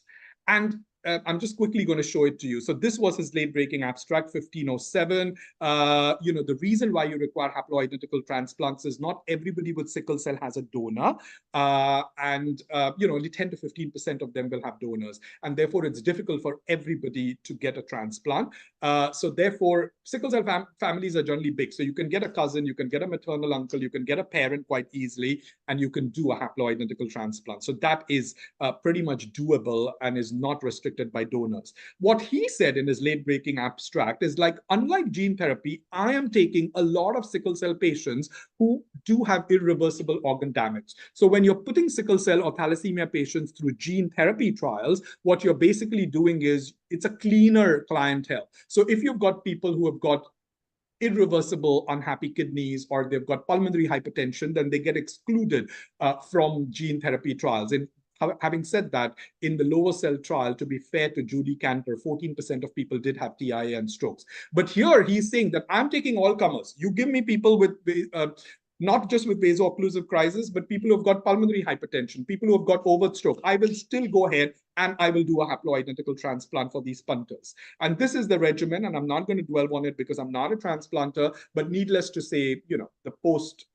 And I'm just quickly going to show it to you. So this was his late-breaking abstract, 1507. The reason why you require haploidentical transplants is not everybody with sickle cell has a donor. Only 10 to 15% of them will have donors. And therefore, it's difficult for everybody to get a transplant. So therefore, sickle cell families are generally big. So you can get a cousin, you can get a maternal uncle, you can get a parent quite easily, and you can do a haploidentical transplant. So that is pretty much doable and is not restricted by donors. What he said in his late-breaking abstract is like, unlike gene therapy, I am taking a lot of sickle cell patients who do have irreversible organ damage. So when you're putting sickle cell or thalassemia patients through gene therapy trials, what you're basically doing is it's a cleaner clientele. So if you've got people who have got irreversible unhappy kidneys or they've got pulmonary hypertension, then they get excluded from gene therapy trials. And having said that, in the lower cell trial, to be fair to Julie Cantor, 14% of people did have TIA and strokes. But here he's saying that I'm taking all comers. You give me people with not just with vaso-occlusive crisis, but people who have got pulmonary hypertension, people who have got overt stroke. I will still go ahead and I will do a haploidentical transplant for these punters. And this is the regimen, and I'm not going to dwell on it because I'm not a transplanter, but needless to say, the post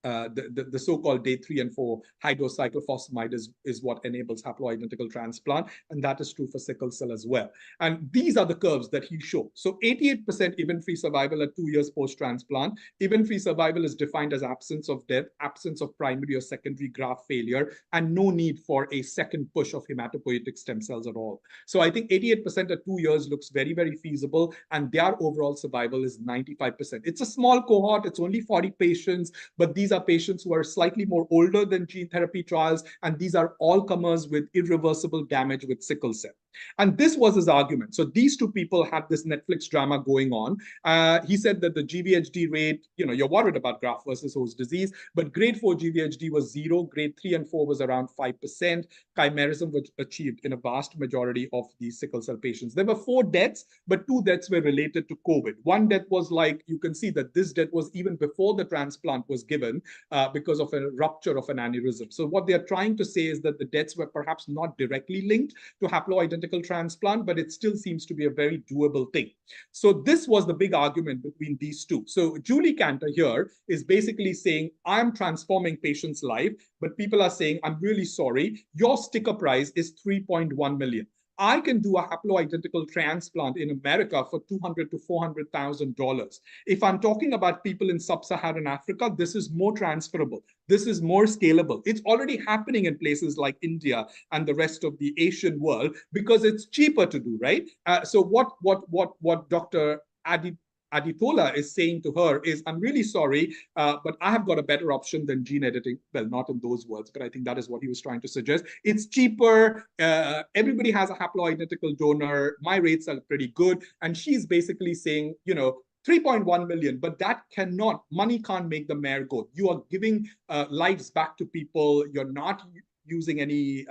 the so-called day 3 and 4 hydrocyclophosphamide is what enables haploidentical transplant, and that is true for sickle cell as well. And these are the curves that he showed. So 88% event-free survival at 2 years post-transplant. Event-free survival is defined as absence of death, absence of primary or secondary graft failure, and no need for a second push of hematopoietic stem cells at all. So I think 88% at 2 years looks very, very feasible, and their overall survival is 95%. It's a small cohort, it's only 40 patients, but these are patients who are slightly more older than gene therapy trials, and these are all comers with irreversible damage with sickle cell. And this was his argument. So these two people had this Netflix drama going on. He said that the GVHD rate, you're worried about graft versus host disease, but grade 4 GVHD was 0, grade 3 and 4 was around 5%. Chimerism was achieved in a vast majority of these sickle cell patients. There were 4 deaths, but 2 deaths were related to COVID. One death was you can see that this death was even before the transplant was given because of a rupture of an aneurysm. So what they're trying to say is that the deaths were perhaps not directly linked to haploidentical transplant, but it still seems to be a very doable thing. So this was the big argument between these two. So Julie Cantor here is basically saying, I'm transforming patients' life, but people are saying, I'm really sorry, your sticker price is 3.1 million. I can do a haploidentical transplant in America for $200,000 to $400,000. If I'm talking about people in sub-Saharan Africa, this is more transferable. This is more scalable. It's already happening in places like India and the rest of the Asian world because it's cheaper to do, right? So what Dr. Aditola is saying to her is, I'm really sorry, but I have got a better option than gene editing. Well, not in those words, but I think that is what he was trying to suggest. It's cheaper. Everybody has a haploidentical donor. My rates are pretty good. And she's basically saying, 3.1 million, but that money can't make the mare go. You are giving lives back to people. You're not using any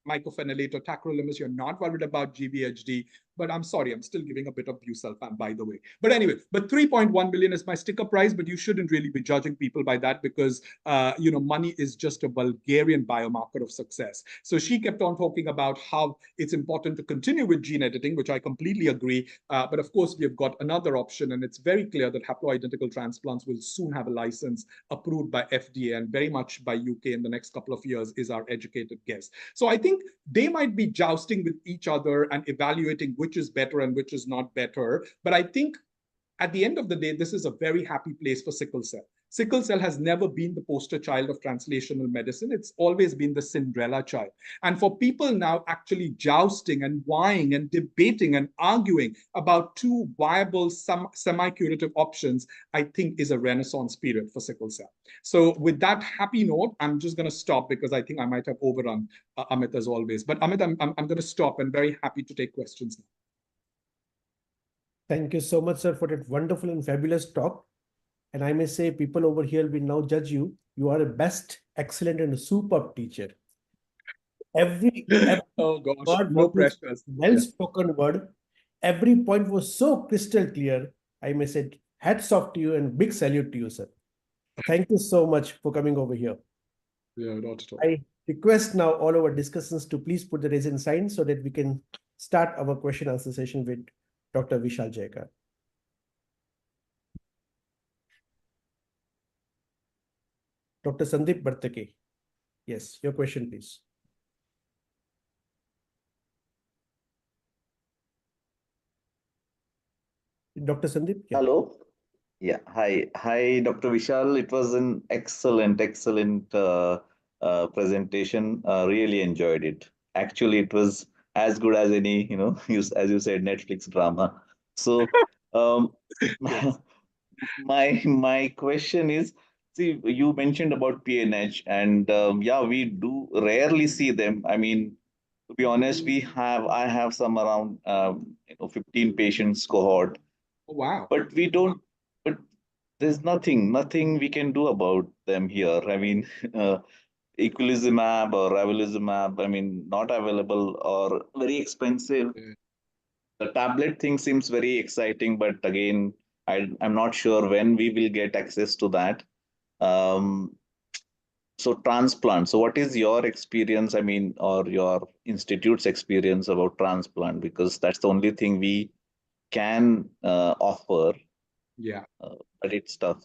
mycophenolate or tacrolimus. You're not worried about GVHD. But I'm sorry, I'm still giving a bit of busulfan, by the way. But anyway, but 3.1 million is my sticker price, but you shouldn't really be judging people by that because, money is just a Bulgarian biomarker of success. So she kept on talking about how it's important to continue with gene editing, which I completely agree. But of course, we have got another option, and it's very clear that haploidentical transplants will soon have a license approved by FDA and very much by UK in the next couple of years is our educated guess. So I think they might be jousting with each other and evaluating which is better and which is not better. But I think at the end of the day, this is a very happy place for sickle cell. Sickle cell has never been the poster child of translational medicine. It's always been the Cinderella child. And for people now actually jousting and vying and debating and arguing about two viable semi-curative options, I think is a renaissance period for sickle cell. So with that happy note, I'm just going to stop because I think I might have overrun Amit as always. But Amit, I'm going to stop and very happy to take questions now. Thank you so much, sir, for that wonderful and fabulous talk. And I may say, people over here will now judge you. You are a best, excellent, and a superb teacher. Every oh gosh, word, no pressure. Well-spoken word. Every point was so crystal clear. I may say, hats off to you and big salute to you, sir. Thank you so much for coming over here. Yeah, not at all. I request now all our discussants to please put the raise hand sign so that we can start our question answer session with Dr. Vishal Jaikar. Dr. Sandeep Bartake. Yes, your question, please. Dr. Sandeep? Yeah. Hello. Yeah. Hi, Dr. Vishal. It was an excellent presentation. Really enjoyed it. Actually, it was as good as any, as you said, Netflix drama. So, my question is, see, you mentioned about PNH, and yeah, we do rarely see them. I mean, to be honest, I have some around 15 patients cohort. Oh, wow. But there's nothing we can do about them here. I mean, eculizumab or ravulizumab, I mean, not available or very expensive. Yeah. The tablet thing seems very exciting, but again, I'm not sure when we will get access to that. So transplant. So what is your experience, I mean, or your institute's experience about transplant? Because that's the only thing we can offer. Yeah. But it's tough.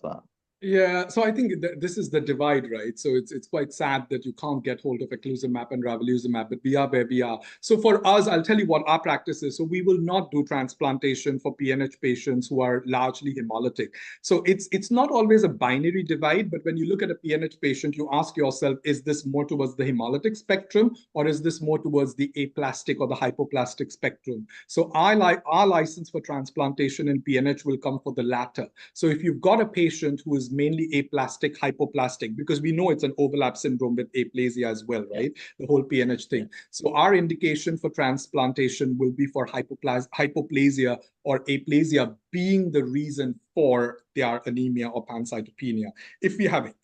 Yeah, so I think this is the divide, right? So it's quite sad that you can't get hold of eculizumab and ravulizumab, but we are where we are. So for us, I'll tell you what our practice is. So we will not do transplantation for PNH patients who are largely hemolytic. So it's not always a binary divide, but when you look at a PNH patient, you ask yourself, is this more towards the hemolytic spectrum, or is this more towards the aplastic or the hypoplastic spectrum? So our license for transplantation in PNH will come for the latter. So if you've got a patient who is mainly aplastic, hypoplastic, because we know it's an overlap syndrome with aplasia as well, right? The whole PNH thing. So our indication for transplantation will be for hypoplasia or aplasia being the reason for their anemia or pancytopenia. If we have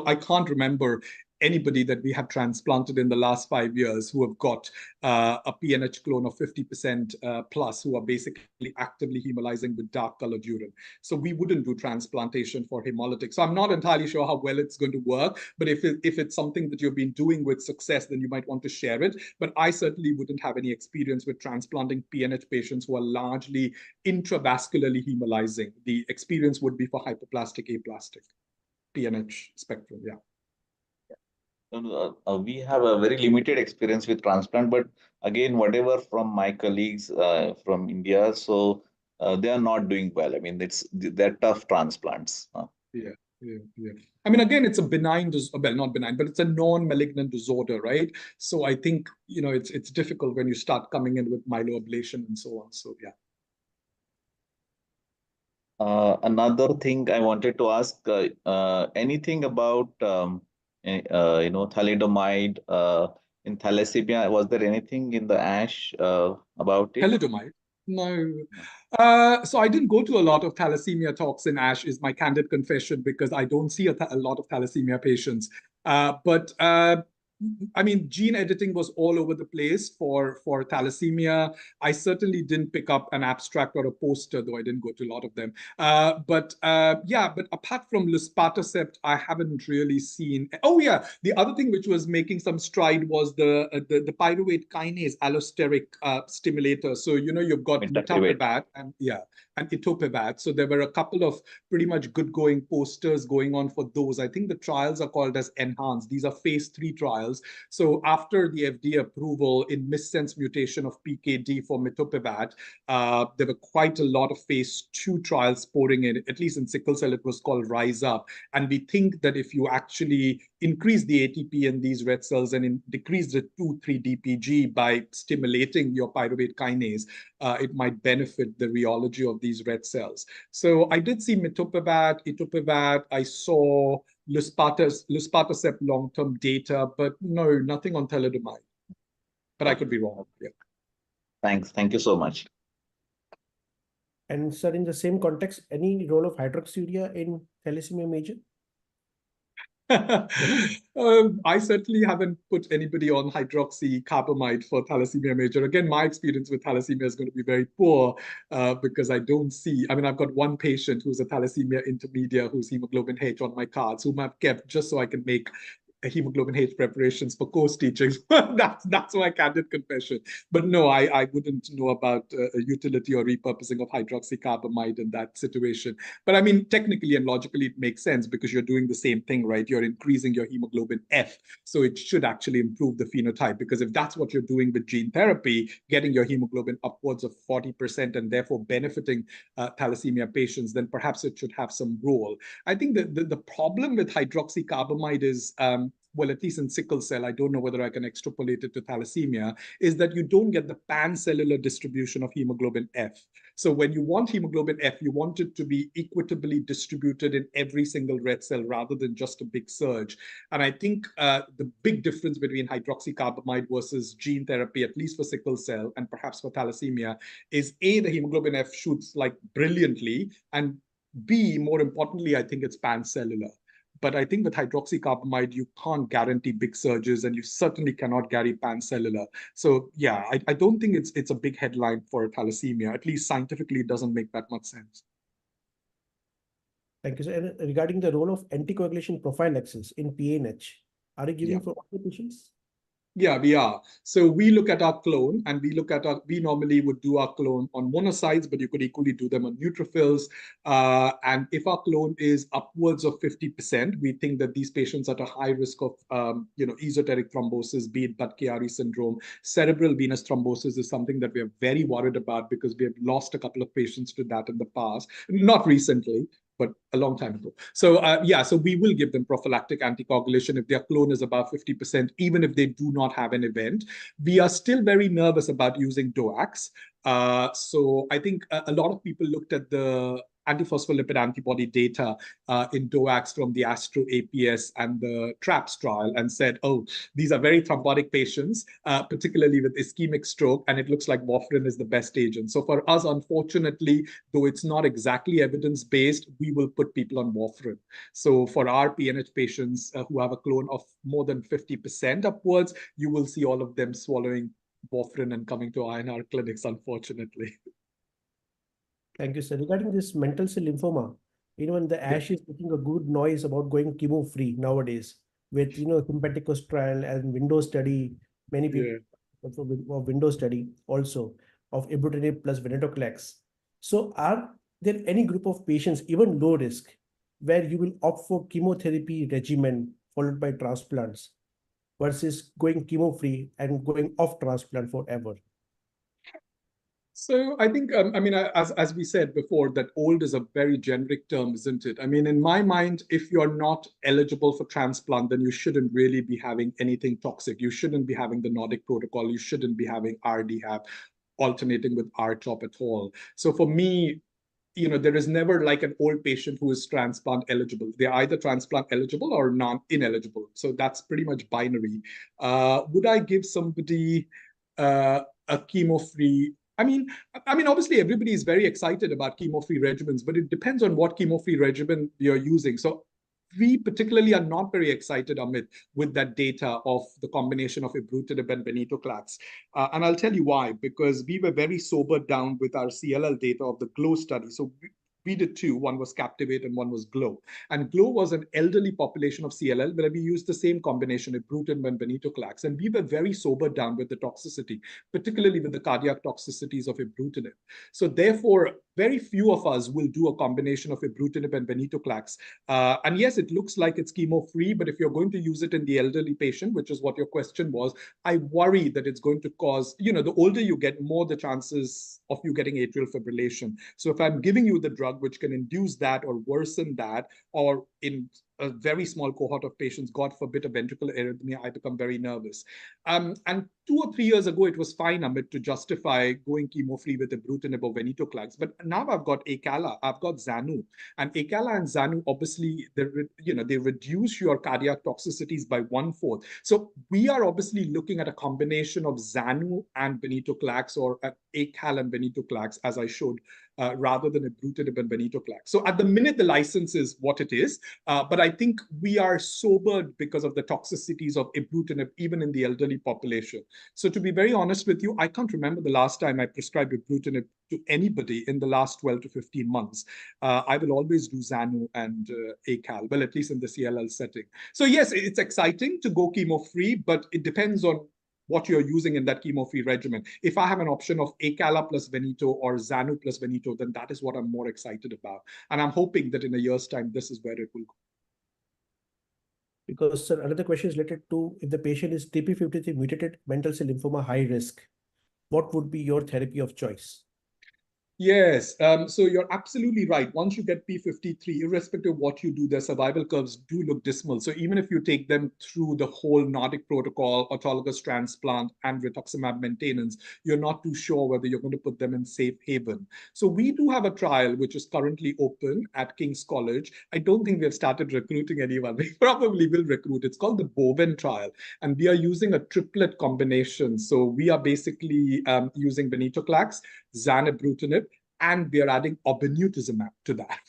I can't remember anybody that we have transplanted in the last 5 years who have got a PNH clone of 50% plus, who are basically actively hemolyzing with dark colored urine. So we wouldn't do transplantation for hemolytic. So I'm not entirely sure how well it's going to work, but if it's something that you've been doing with success, then you might want to share it. But I certainly wouldn't have any experience with transplanting PNH patients who are largely intravascularly hemolyzing. The experience would be for hypoplastic, aplastic PNH spectrum, yeah. We have a very limited experience with transplant, but again, whatever from my colleagues from India, so they are not doing well. I mean, they're tough transplants. Yeah. I mean, again, it's a benign, well, not benign, but it's a non-malignant disorder, right? So I think, it's difficult when you start coming in with myeloablation and so on. So yeah. Another thing I wanted to ask, anything about thalidomide in thalassemia? Was there anything in the ASH about it? Thalidomide? No. So I didn't go to a lot of thalassemia talks in ASH, is my candid confession, because I don't see a lot of thalassemia patients. But I mean, gene editing was all over the place for thalassemia. I certainly didn't pick up an abstract or a poster, though I didn't go to a lot of them. But apart from luspatercept, I haven't really seen. Oh yeah, the other thing which was making some stride was the pyruvate kinase allosteric stimulator. So you've got mitapivat and etopivat. So there were a couple of pretty much good going posters going on for those. I think the trials are called as ENHANCE. These are phase 3 trials. So after the FDA approval in missense mutation of PKD for mitopivat, there were quite a lot of phase 2 trials pouring in. At least in sickle cell, it was called RISE UP. And we think that if you actually increase the ATP in these red cells and decrease the 2,3-DPG by stimulating your pyruvate kinase, it might benefit the rheology of these red cells. So I did see mitopivat, etopivat. I saw luspatercept long-term data, but no, nothing on thalidomide. But I could be wrong. Yeah. Thanks. Thank you so much. And sir, in the same context, any role of hydroxyurea in thalassemia major? I certainly haven't put anybody on hydroxycarbamide for thalassemia major. Again, my experience with thalassemia is going to be very poor because I don't see. I mean, I've got one patient who's a thalassemia intermediate who's hemoglobin H on my cards, whom I've kept just so I can make hemoglobin H preparations for course teaching. That's my candid confession. But no, I wouldn't know about utility or repurposing of hydroxycarbamide in that situation. But I mean, technically and logically, it makes sense because you're doing the same thing, right? You're increasing your hemoglobin F. So it should actually improve the phenotype, because if that's what you're doing with gene therapy, getting your hemoglobin upwards of 40% and therefore benefiting thalassemia patients, then perhaps it should have some role. I think the problem with hydroxycarbamide is, well, at least in sickle cell, I don't know whether I can extrapolate it to thalassemia, is that you don't get the pancellular distribution of hemoglobin F. So when you want hemoglobin F, you want it to be equitably distributed in every single red cell rather than just a big surge. And I think the big difference between hydroxycarbamide versus gene therapy, at least for sickle cell and perhaps for thalassemia, is A, the hemoglobin F shoots like brilliantly, and B, more importantly, I think it's pancellular. But I think with hydroxycarbamide, you can't guarantee big surges, and you certainly cannot guarantee pancellular. So yeah, I don't think it's a big headline for thalassemia. At least scientifically, it doesn't make that much sense. Thank you, sir. And regarding the role of anticoagulation prophylaxis in PNH, are you giving for all the patients? Yeah, we are. So we look at our clone and we normally would do our clone on monocytes, but you could equally do them on neutrophils. And if our clone is upwards of 50%, we think that these patients are at a high risk of, esoteric thrombosis, be it Budd-Chiari syndrome. Cerebral venous thrombosis is something that we are very worried about because we have lost a couple of patients to that in the past, not recently, but a long time ago. So so we will give them prophylactic anticoagulation if their clone is above 50%, even if they do not have an event. We are still very nervous about using DOACs. So I think a lot of people looked at the antiphospholipid antibody data in DOACs from the ASTRO APS and the TRAPS trial and said, oh, these are very thrombotic patients, particularly with ischemic stroke, and it looks like warfarin is the best agent. So for us, unfortunately, though it's not exactly evidence-based, we will put people on warfarin. So for our PNH patients who have a clone of more than 50% upwards, you will see all of them swallowing warfarin and coming to INR clinics, unfortunately. Thank you, sir. Regarding this mantle cell lymphoma, even the ASH is making a good noise about going chemo-free nowadays with, Sympaticus trial and Windows study. Many people also of Windows study also of ibrutinib plus venetoclax. So are there any group of patients, even low risk, where you will opt for chemotherapy regimen followed by transplants versus going chemo-free and going off transplant forever? So I think, as we said before, that old is a very generic term, isn't it? I mean, in my mind, if you're not eligible for transplant, then you shouldn't really be having anything toxic. You shouldn't be having the Nordic protocol. You shouldn't be having RDHAP alternating with RCHOP at all. So for me, there is never like an old patient who is transplant eligible. They're either transplant eligible or ineligible. So that's pretty much binary. Would I give somebody a chemo-free? I mean, obviously everybody is very excited about chemo-free regimens, but it depends on what chemo-free regimen you're using. So we particularly are not very excited, Amit, with that data of the combination of ibrutinib and venetoclax. And I'll tell you why, because we were very sobered down with our CLL data of the GLOW study. So we did two. One was Captivate and one was GLOW. And GLOW was an elderly population of CLL where we used the same combination, ibrutinib and venetoclax. And we were very sobered down with the toxicity, particularly with the cardiac toxicities of ibrutinib. So therefore, very few of us will do a combination of ibrutinib and venetoclax. And yes, it looks like it's chemo-free, but if you're going to use it in the elderly patient, which is what your question was, I worry that it's going to cause, the older you get, more the chances of you getting atrial fibrillation. So if I'm giving you the drug which can induce that or worsen that, or in a very small cohort of patients, God forbid, a ventricular arrhythmia, I become very nervous. And 2 or 3 years ago, it was fine, Amit, to justify going chemo-free with ibrutinib or venetoclax. But now I've got Acala, I've got Zanu. And Acala and Zanu, obviously, they reduce your cardiac toxicities by 1/4. So we are obviously looking at a combination of Zanu and venetoclax, or Acal and venetoclax, as I showed, rather than ibrutinib and venetoclax. So at the minute, the license is what it is. But I think we are sobered because of the toxicities of ibrutinib, even in the elderly population. So to be very honest with you, I can't remember the last time I prescribed ibrutinib to anybody in the last 12 to 15 months. I will always do Zanu and Acal, well, at least in the CLL setting. So yes, it's exciting to go chemo-free, but it depends on what you're using in that chemo-free regimen. If I have an option of Acala plus Veneto or Zanu plus Veneto, then that is what I'm more excited about. And I'm hoping that in a year's time, this is where it will go. Because, sir, another question is related to if the patient is TP53 mutated mantle cell lymphoma high risk, what would be your therapy of choice? Yes, so you're absolutely right. Once you get P53, irrespective of what you do, their survival curves do look dismal. So even if you take them through the whole Nordic protocol, autologous transplant, and rituximab maintenance, you're not too sure whether you're going to put them in safe haven. So we do have a trial which is currently open at King's College. I don't think we have started recruiting anyone. We probably will recruit. It's called the BOVEN trial, and we are using a triplet combination. So we are basically using venetoclax, zanubrutinib, and we are adding obinutuzumab to that.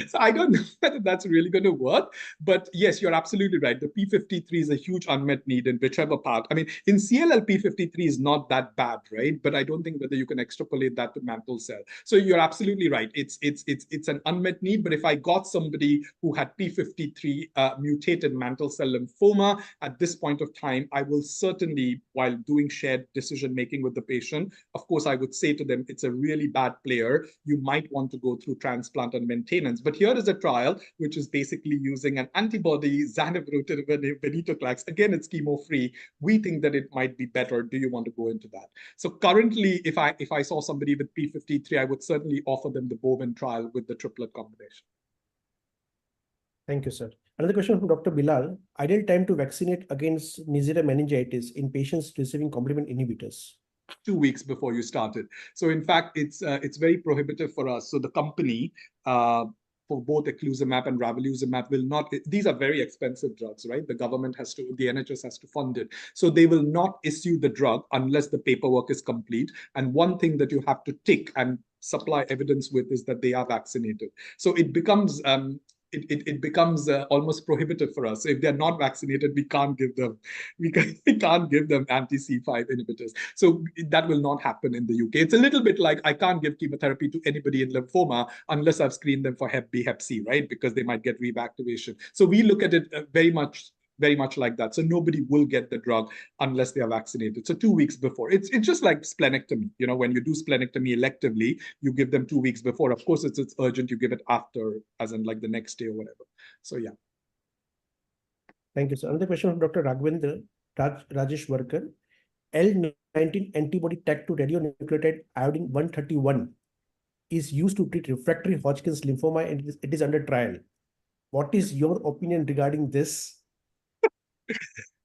So I don't know whether that's really going to work. But yes, you're absolutely right. The P53 is a huge unmet need in whichever part. I mean, in CLL, P53 is not that bad, right? But I don't think whether you can extrapolate that to mantle cell. So you're absolutely right. It's an unmet need. But if I got somebody who had P53 mutated mantle cell lymphoma at this point of time, I will certainly, while doing shared decision making with the patient, of course, I would say to them, it's a really bad player. You might want to go through transplant and maintenance. But here is a trial which is basically using an antibody, zanubrutinib, venetoclax. Again, it's chemo-free. We think that it might be better. Do you want to go into that? So currently, if I saw somebody with P53, I would certainly offer them the Bovin trial with the triplet combination. Thank you, sir. Another question from Dr. Bilal. Ideal time to vaccinate against Neisseria meningitis in patients receiving complement inhibitors? 2 weeks before you started. So in fact, it's very prohibitive for us. So the company, for both eculizumab and ravulizumab will not, these are very expensive drugs, right? The government has to, the NHS has to fund it. So they will not issue the drug unless the paperwork is complete. And one thing that you have to tick and supply evidence with is that they are vaccinated. So it becomes it becomes almost prohibitive for us. So if they're not vaccinated, we can't give them anti-C5 inhibitors. So that will not happen in the UK. It's a little bit like I can't give chemotherapy to anybody in lymphoma unless I've screened them for Hep B, Hep C, right? Because they might get reactivation. So we look at it very much like that. So nobody will get the drug unless they are vaccinated. So 2 weeks before. It's just like splenectomy. You know, when you do splenectomy electively, you give them 2 weeks before. Of course, it's urgent. You give it after, as in like the next day or whatever. So yeah. Thank you, sir. Another question from Dr. Raghvendra Rajesh Warkar. L19 antibody tagged to radionucleotide iodine 131 is used to treat refractory Hodgkin's lymphoma and it is under trial. What is your opinion regarding this?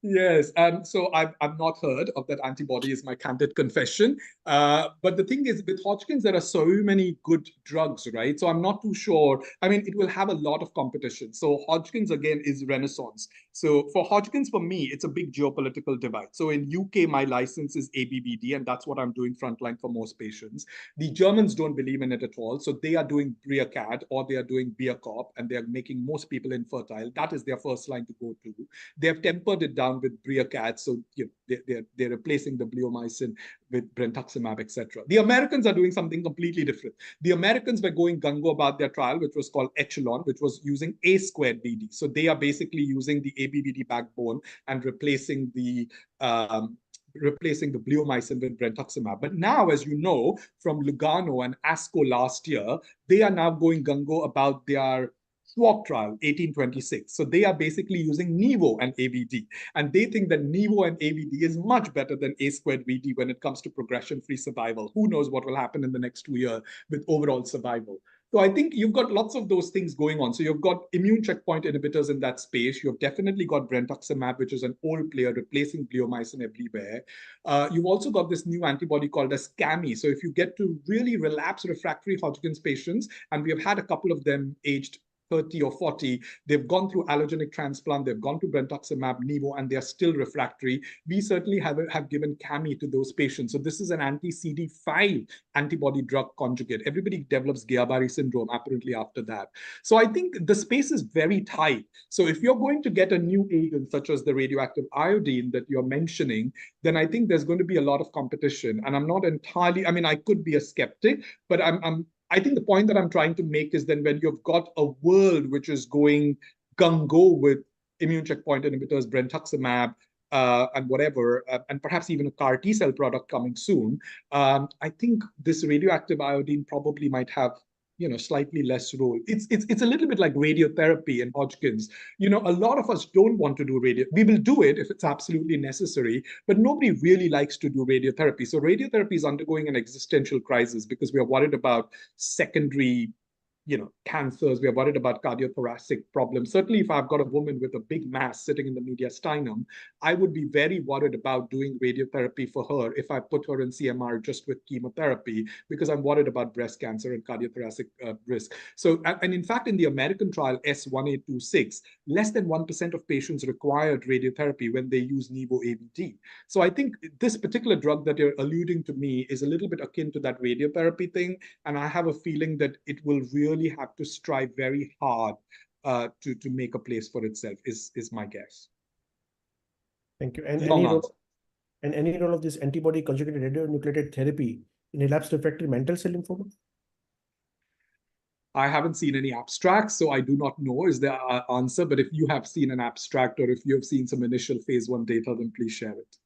Yes, so I've not heard of that antibody, is my candid confession. But the thing is, with Hodgkin's, there are so many good drugs, right? So I'm not too sure. I mean, it will have a lot of competition. So Hodgkin's, again, is renaissance. So for Hodgkin's, for me, it's a big geopolitical divide. So in UK, my license is ABBD, and that's what I'm doing frontline for most patients. The Germans don't believe in it at all. So they are doing Briacad or they are doing Biacop, and they are making most people infertile. That is their first line to go to. They have tempered it down with Briacad, so they're replacing the bleomycin with brentuximab, etc. The Americans are doing something completely different. The Americans were going gung-ho about their trial, which was called Echelon, which was using A squared BD. So they are basically using the ABBD backbone and replacing the bleomycin with brentuximab. But now, as you know, from Lugano and ASCO last year, they are now going gung-ho about their SWOG trial, 1826. So they are basically using Nivo and ABD. And they think that Nivo and ABD is much better than A squared BD when it comes to progression-free survival. Who knows what will happen in the next 2 years with overall survival. So I think you've got lots of those things going on. So you've got immune checkpoint inhibitors in that space. You've definitely got brentuximab, which is an old player replacing bleomycin everywhere. You've also got this new antibody called as CAMI. So if you get to really relapse refractory Hodgkin's patients, and we have had a couple of them aged 30 or 40, they've gone through allogenic transplant, they've gone to brentuximab, Nivo, and they're still refractory. We certainly have given CAMI to those patients. So this is an anti-CD5 antibody drug conjugate. Everybody develops Guillain-Barré syndrome apparently after that. So I think the space is very tight. So if you're going to get a new agent, such as the radioactive iodine that you're mentioning, then I think there's going to be a lot of competition. And I'm not entirely, I mean, I could be a skeptic, but I think the point that I'm trying to make is then when you've got a world which is going gung-ho with immune checkpoint inhibitors, brentuximab, and whatever, and perhaps even a CAR T cell product coming soon, I think this radioactive iodine probably might have slightly less role. It's a little bit like radiotherapy in Hodgkin's. A lot of us don't want to do radio. We will do it if it's absolutely necessary, but nobody really likes to do radiotherapy. So radiotherapy is undergoing an existential crisis because we are worried about secondary cancers. We are worried about cardiothoracic problems. Certainly, if I've got a woman with a big mass sitting in the mediastinum, I would be very worried about doing radiotherapy for her if I put her in CMR just with chemotherapy, because I'm worried about breast cancer and cardiothoracic risk. So, and in fact, in the American trial S1826, less than 1% of patients required radiotherapy when they use Nivo ABD. So I think this particular drug that you're alluding to me is a little bit akin to that radiotherapy thing. And I have a feeling that it will really really have to strive very hard to make a place for itself, is my guess. Thank you. And Long answer. any role of this antibody conjugated radionuclide therapy in relapsed refractory mantle cell lymphoma? I haven't seen any abstracts, so I do not know is the answer. But if you have seen an abstract or if you have seen some initial phase 1 data, then please share it.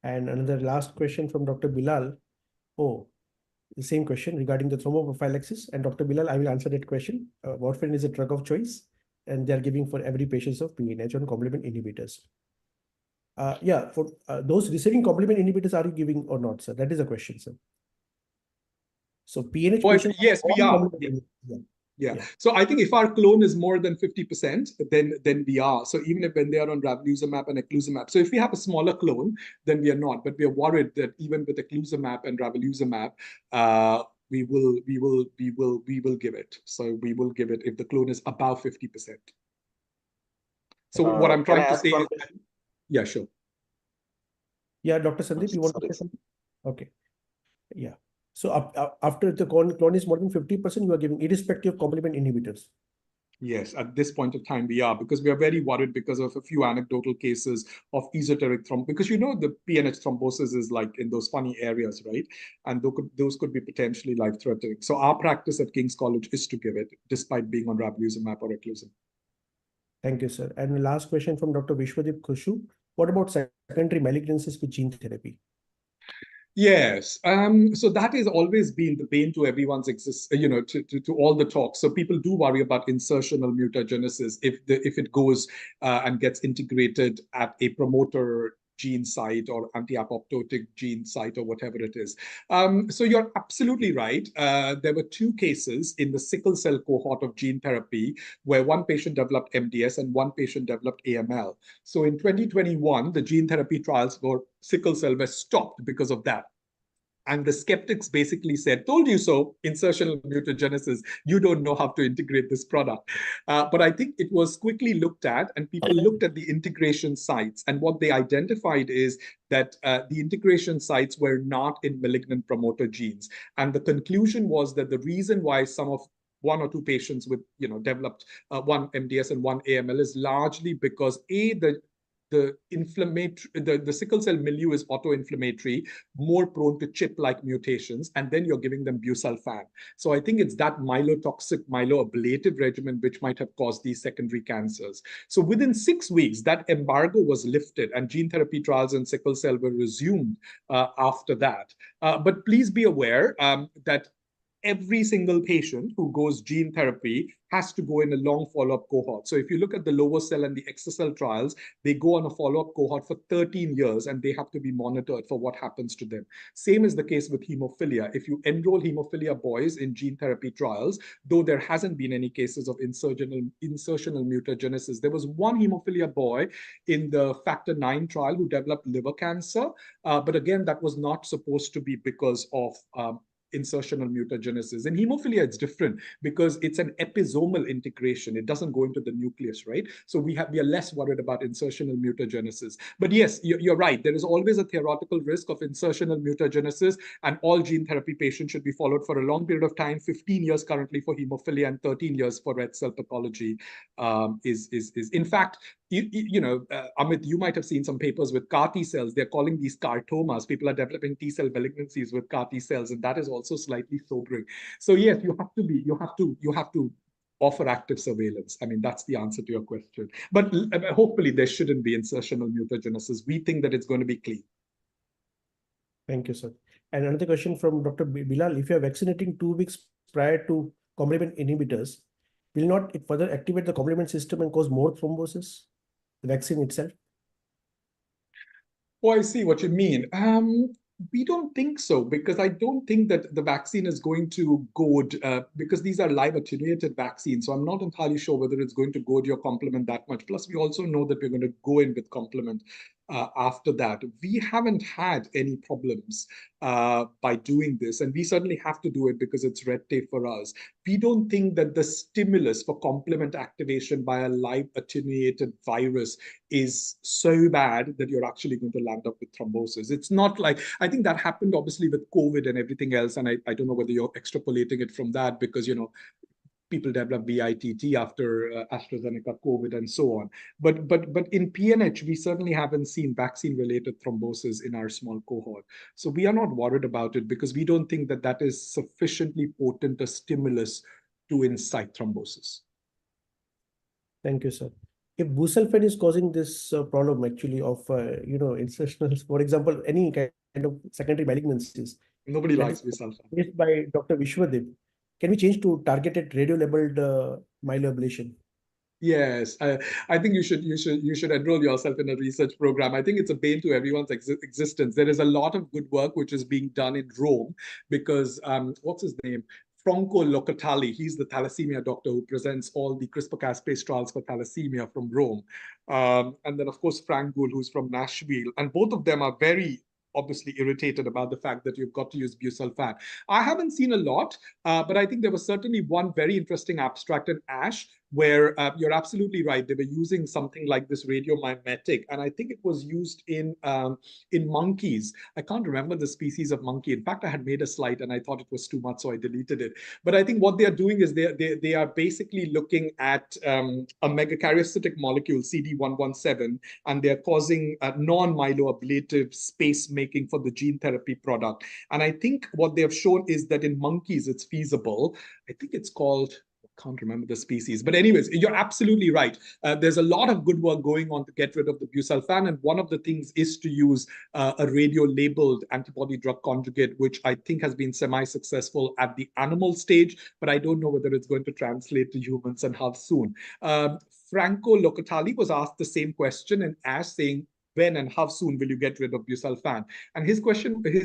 And another last question from Dr. Bilal. Oh, the same question regarding the thromboprophylaxis. And Dr. Bilal, I will answer that question. Warfarin is a drug of choice, and they are giving for every patient of PNH on complement inhibitors. Yeah, for those receiving complement inhibitors, are you giving or not, sir? That is a question, sir. So PNH patients. Yes, we are. Yeah. Yeah. So I think if our clone is more than 50%, then we are. So even if when they are on ravulizumab and eculizumab, so if we have a smaller clone, then we are not. But we are worried that even with eculizumab and ravulizumab, we will give it. So we will give it if the clone is above 50%. So what I'm trying to say is, yeah, sure. Yeah, Dr. Sandeep, you want to say something? Okay. Yeah. So after the clone is more than 50%, you are giving irrespective of complement inhibitors. Yes, at this point of time we are, because we are very worried because of a few anecdotal cases of esoteric thrombosis, because the PNH thrombosis is like in those funny areas, right? And those could be potentially life-threatening. So our practice at King's College is to give it, despite being on ravulizumab or eculizumab. Thank you, sir. And the last question from Dr. Vishwadeep Khushu. What about secondary malignancies with gene therapy? Yes. So that has always been the bane to everyone's to all the talks. So people do worry about insertional mutagenesis if it goes and gets integrated at a promoter gene site or anti-apoptotic gene site or whatever it is. So you're absolutely right. There were 2 cases in the sickle cell cohort of gene therapy where one patient developed MDS and one patient developed AML. So in 2021, the gene therapy trials for sickle cell were stopped because of that. And the skeptics basically said, told you so, insertional mutagenesis, you don't know how to integrate this product. But I think it was quickly looked at, and people looked at the integration sites. And what they identified is that the integration sites were not in malignant promoter genes. And the conclusion was that the reason why some of 1 or 2 patients with, developed one MDS and one AML is largely because the sickle cell milieu is auto-inflammatory, more prone to chip-like mutations, and then you're giving them busulfan. So I think it's that myelotoxic, myeloablative regimen which might have caused these secondary cancers. So within 6 weeks, that embargo was lifted, and gene therapy trials in sickle cell were resumed after that. But please be aware that every single patient who goes gene therapy has to go in a long follow-up cohort. So if you look at the lovo-cel and the exa-cel trials, they go on a follow-up cohort for 13 years and they have to be monitored for what happens to them. Same is the case with hemophilia. If you enroll hemophilia boys in gene therapy trials, though there hasn't been any cases of insertional mutagenesis, there was one hemophilia boy in the Factor IX trial who developed liver cancer. But again, that was not supposed to be because of insertional mutagenesis. In hemophilia, it's different because it's an episomal integration. It doesn't go into the nucleus, right? So we are less worried about insertional mutagenesis. But yes, you're right. There is always a theoretical risk of insertional mutagenesis, and all gene therapy patients should be followed for a long period of time. 15 years currently for hemophilia and 13 years for red cell pathology is in fact, Amit, you might have seen some papers with CAR T cells. They're calling these cartomas. People are developing T cell malignancies with CAR T cells, and that is also slightly sobering. So yes, you have to offer active surveillance. I mean, that's the answer to your question. But hopefully there shouldn't be insertional mutagenesis. We think that it's going to be clean. Thank you, sir. And another question from Dr. Bilal: if you are vaccinating 2 weeks prior to complement inhibitors, will not it further activate the complement system and cause more thrombosis? The vaccine itself? Oh, I see what you mean. We don't think so, because I don't think that the vaccine is going to goad, because these are live attenuated vaccines. So I'm not entirely sure whether it's going to goad your complement that much. Plus, we also know that we're going to go in with complement. after that. We haven't had any problems by doing this, and we certainly have to do it because it's red tape for us. We don't think that the stimulus for complement activation by a live attenuated virus is so bad that you're actually going to land up with thrombosis. It's not like, I think that happened obviously with COVID and everything else, and I don't know whether you're extrapolating it from that because, people develop VITT after AstraZeneca, COVID, and so on. But in PNH, we certainly haven't seen vaccine-related thrombosis in our small cohort. So we are not worried about it because we don't think that that is sufficiently potent a stimulus to incite thrombosis. Thank you, sir. If busulfan is causing this problem actually of, insertional, for example, any kind of secondary malignancies. Nobody likes busulfan. Faced by Dr. Vishwadev, can we change to targeted radio-labeled myeloablation? Yes, I think you should enroll yourself in a research program. I think it's a bane to everyone's existence. There is a lot of good work which is being done in Rome because what's his name? Franco Locatelli, he's the thalassemia doctor who presents all the CRISPR-Cas9 trials for thalassemia from Rome. And then, of course, Frank Gould, who's from Nashville. And both of them are very obviously irritated about the fact that you've got to use busulfan. I haven't seen a lot, but I think there was certainly one very interesting abstract in ASH where you're absolutely right. They were using something like this radiomimetic, and I think it was used in monkeys. I can't remember the species of monkey. In fact, I had made a slide and I thought it was too much, so I deleted it. But I think what they are doing is they are basically looking at a megakaryocytic molecule, CD117, and they're causing non-myeloablative space making for the gene therapy product. And I think what they have shown is that in monkeys, it's feasible. I think it's called, can't remember the species. But anyways, you're absolutely right. There's a lot of good work going on to get rid of the busulfan. And one of the things is to use a radio-labeled antibody drug conjugate, which I think has been semi-successful at the animal stage, but I don't know whether it's going to translate to humans and how soon. Franco Locatelli was asked the same question and ASH saying, when and how soon will you get rid of busulfan? And his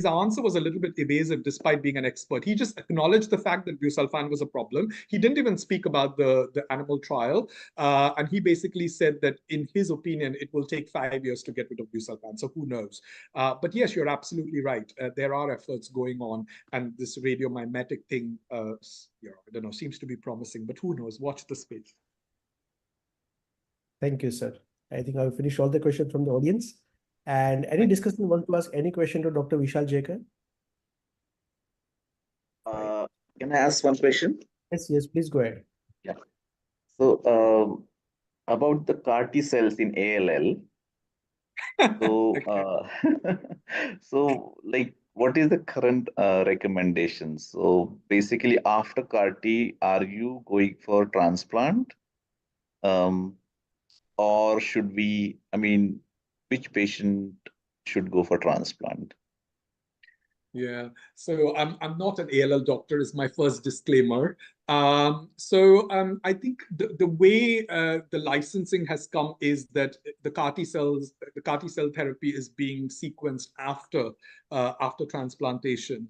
answer was a little bit evasive despite being an expert. He just acknowledged the fact that busulfan was a problem. He didn't even speak about the animal trial. And he basically said that in his opinion, it will take 5 years to get rid of busulfan. So who knows? But yes, you're absolutely right. There are efforts going on, and this radiomimetic thing, I don't know, seems to be promising, but who knows? Watch the space. Thank you, sir. I think I'll finish all the questions from the audience. And any discussion want to ask any question to Dr. Vishal Jaikar? Can I ask one question? Yes, please go ahead. Yeah. So about the CAR T cells in ALL. So, so like, what is the current recommendations? So basically, after CAR T, are you going for transplant? Or should we, which patient should go for transplant? Yeah, so I'm not an ALL doctor is my first disclaimer. I think the way the licensing has come is that the CAR T cell therapy is being sequenced after transplantation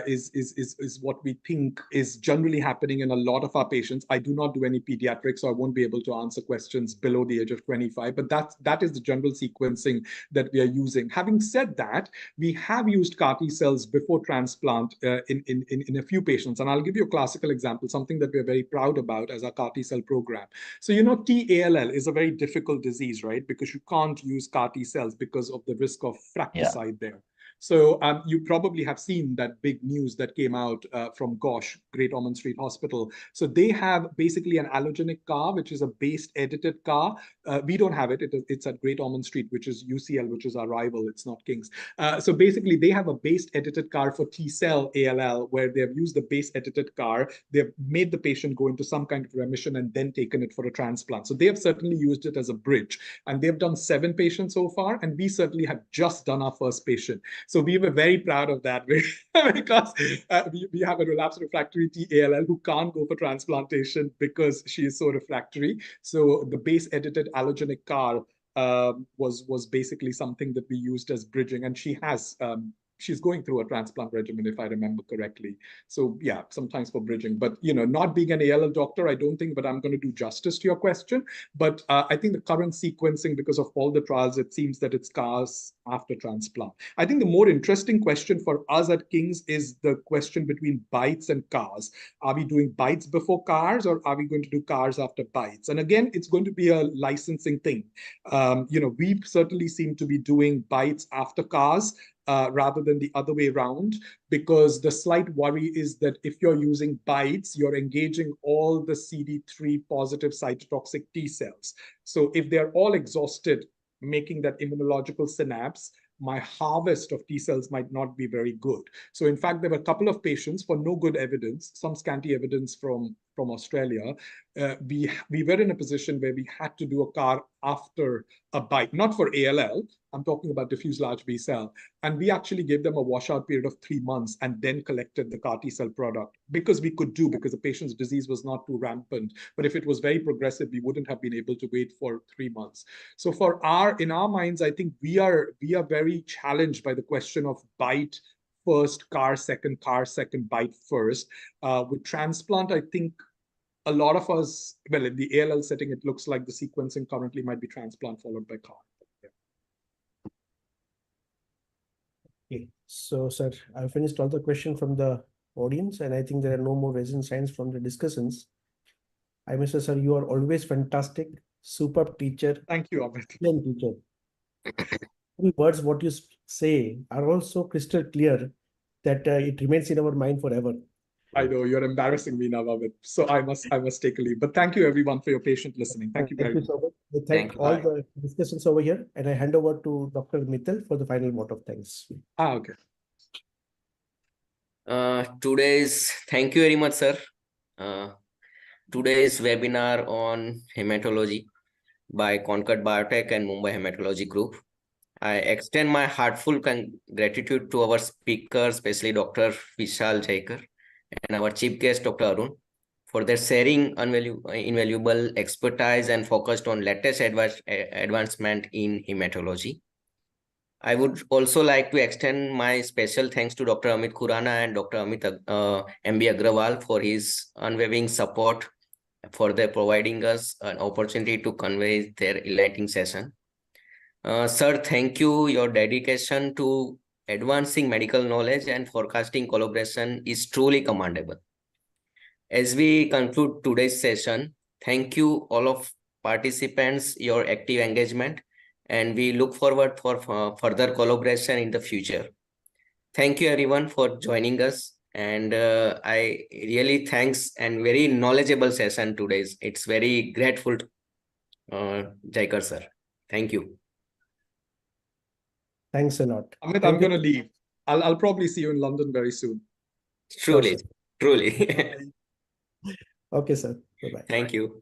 is what we think is generally happening in a lot of our patients. I do not do any pediatrics, so I won't be able to answer questions below the age of 25, but that is the general sequencing that we are using. Having said that, we have used CAR T cells before transplant in a few patients, and I'll give you a classical example, something that we're very proud about as our CAR T cell program. So, T-ALL is a very difficult disease, right? Because you can't use CAR T cells because of the risk of fratricide there. So you probably have seen that big news that came out from GOSH, Great Ormond Street Hospital. So they have basically an allogeneic CAR, which is a base edited CAR. We don't have it. It's at Great Ormond Street, which is UCL, which is our rival. It's not King's. So basically, they have a base edited CAR for T-cell ALL, where they have used the base edited CAR. They've made the patient go into some kind of remission and then taken it for a transplant. So they have certainly used it as a bridge. And they've done 7 patients so far. And we certainly have just done our first patient. So we were very proud of that because we have a relapsed refractory T-ALL who can't go for transplantation because she is so refractory. So the base edited allogeneic CAR was basically something that we used as bridging, and she has she's going through a transplant regimen, if I remember correctly. So yeah, sometimes for bridging, but not being an ALL doctor, I don't think, but I'm going to do justice to your question. But I think the current sequencing, because of all the trials, it seems that it's CARs after transplant. I think the more interesting question for us at King's is the question between BiTEs and CARs. Are we doing BiTEs before CARs, or are we going to do CARs after BiTEs? And again, it's going to be a licensing thing. We certainly seem to be doing BiTEs after CARs rather than the other way around, because the slight worry is that if you're using BiTEs, you're engaging all the CD3 positive cytotoxic T cells. So if they're all exhausted, making that immunological synapse, my harvest of T cells might not be very good. So in fact, there were a couple of patients for no good evidence, some scanty evidence from Australia. We were in a position where we had to do a CAR after a BiTE, not for ALL. I'm talking about diffuse large B cell. And we actually gave them a washout period of 3 months and then collected the CAR T cell product because the patient's disease was not too rampant. But if it was very progressive, we wouldn't have been able to wait for 3 months. So in our minds, I think we are very challenged by the question of BiTE first, CAR second, BiTE first. With transplant, I think a lot of us, well, in the ALL setting, it looks like the sequencing currently might be transplant followed by CAR. Okay, so sir, I've finished all the questions from the audience, and I think there are no more raising signs from the discussions. I must say, sir, you are always fantastic, superb teacher. Thank you, Amit. Excellent teacher. The words what you say are also crystal clear that it remains in our mind forever. I know you're embarrassing me now, Amit. So I must take a leave. But thank you everyone for your patient listening. Thank you very much. So much. I Thank thank you. all Bye. the discussions over here, and I hand over to Dr. Mittal for the final vote of thanks. Okay. Thank you very much, sir. Today's webinar on hematology by Concord Biotech and Mumbai Hematology Group. I extend my heartfelt gratitude to our speaker, especially Dr. Vishal Jaikar, and our chief guest, Dr. Arun, for their sharing invaluable expertise and focused on latest advancement in hematology. I would also like to extend my special thanks to Dr. Amit Khurana and Dr. M.B. Agrawal for his unwavering support, for their providing us an opportunity to convey their enlightening session. Sir, thank you. Your dedication to advancing medical knowledge and forecasting collaboration is truly commendable. As we conclude today's session, thank you all of participants, your active engagement, and we look forward for further collaboration in the future. Thank you everyone for joining us, and I really thanks and very knowledgeable session today. It's very grateful, Jaikar sir. Thank you. Thanks a lot. Amit, I'm going to leave. I'll probably see you in London very soon. Truly, Sure, truly. Okay, sir. Bye-bye. Thank you.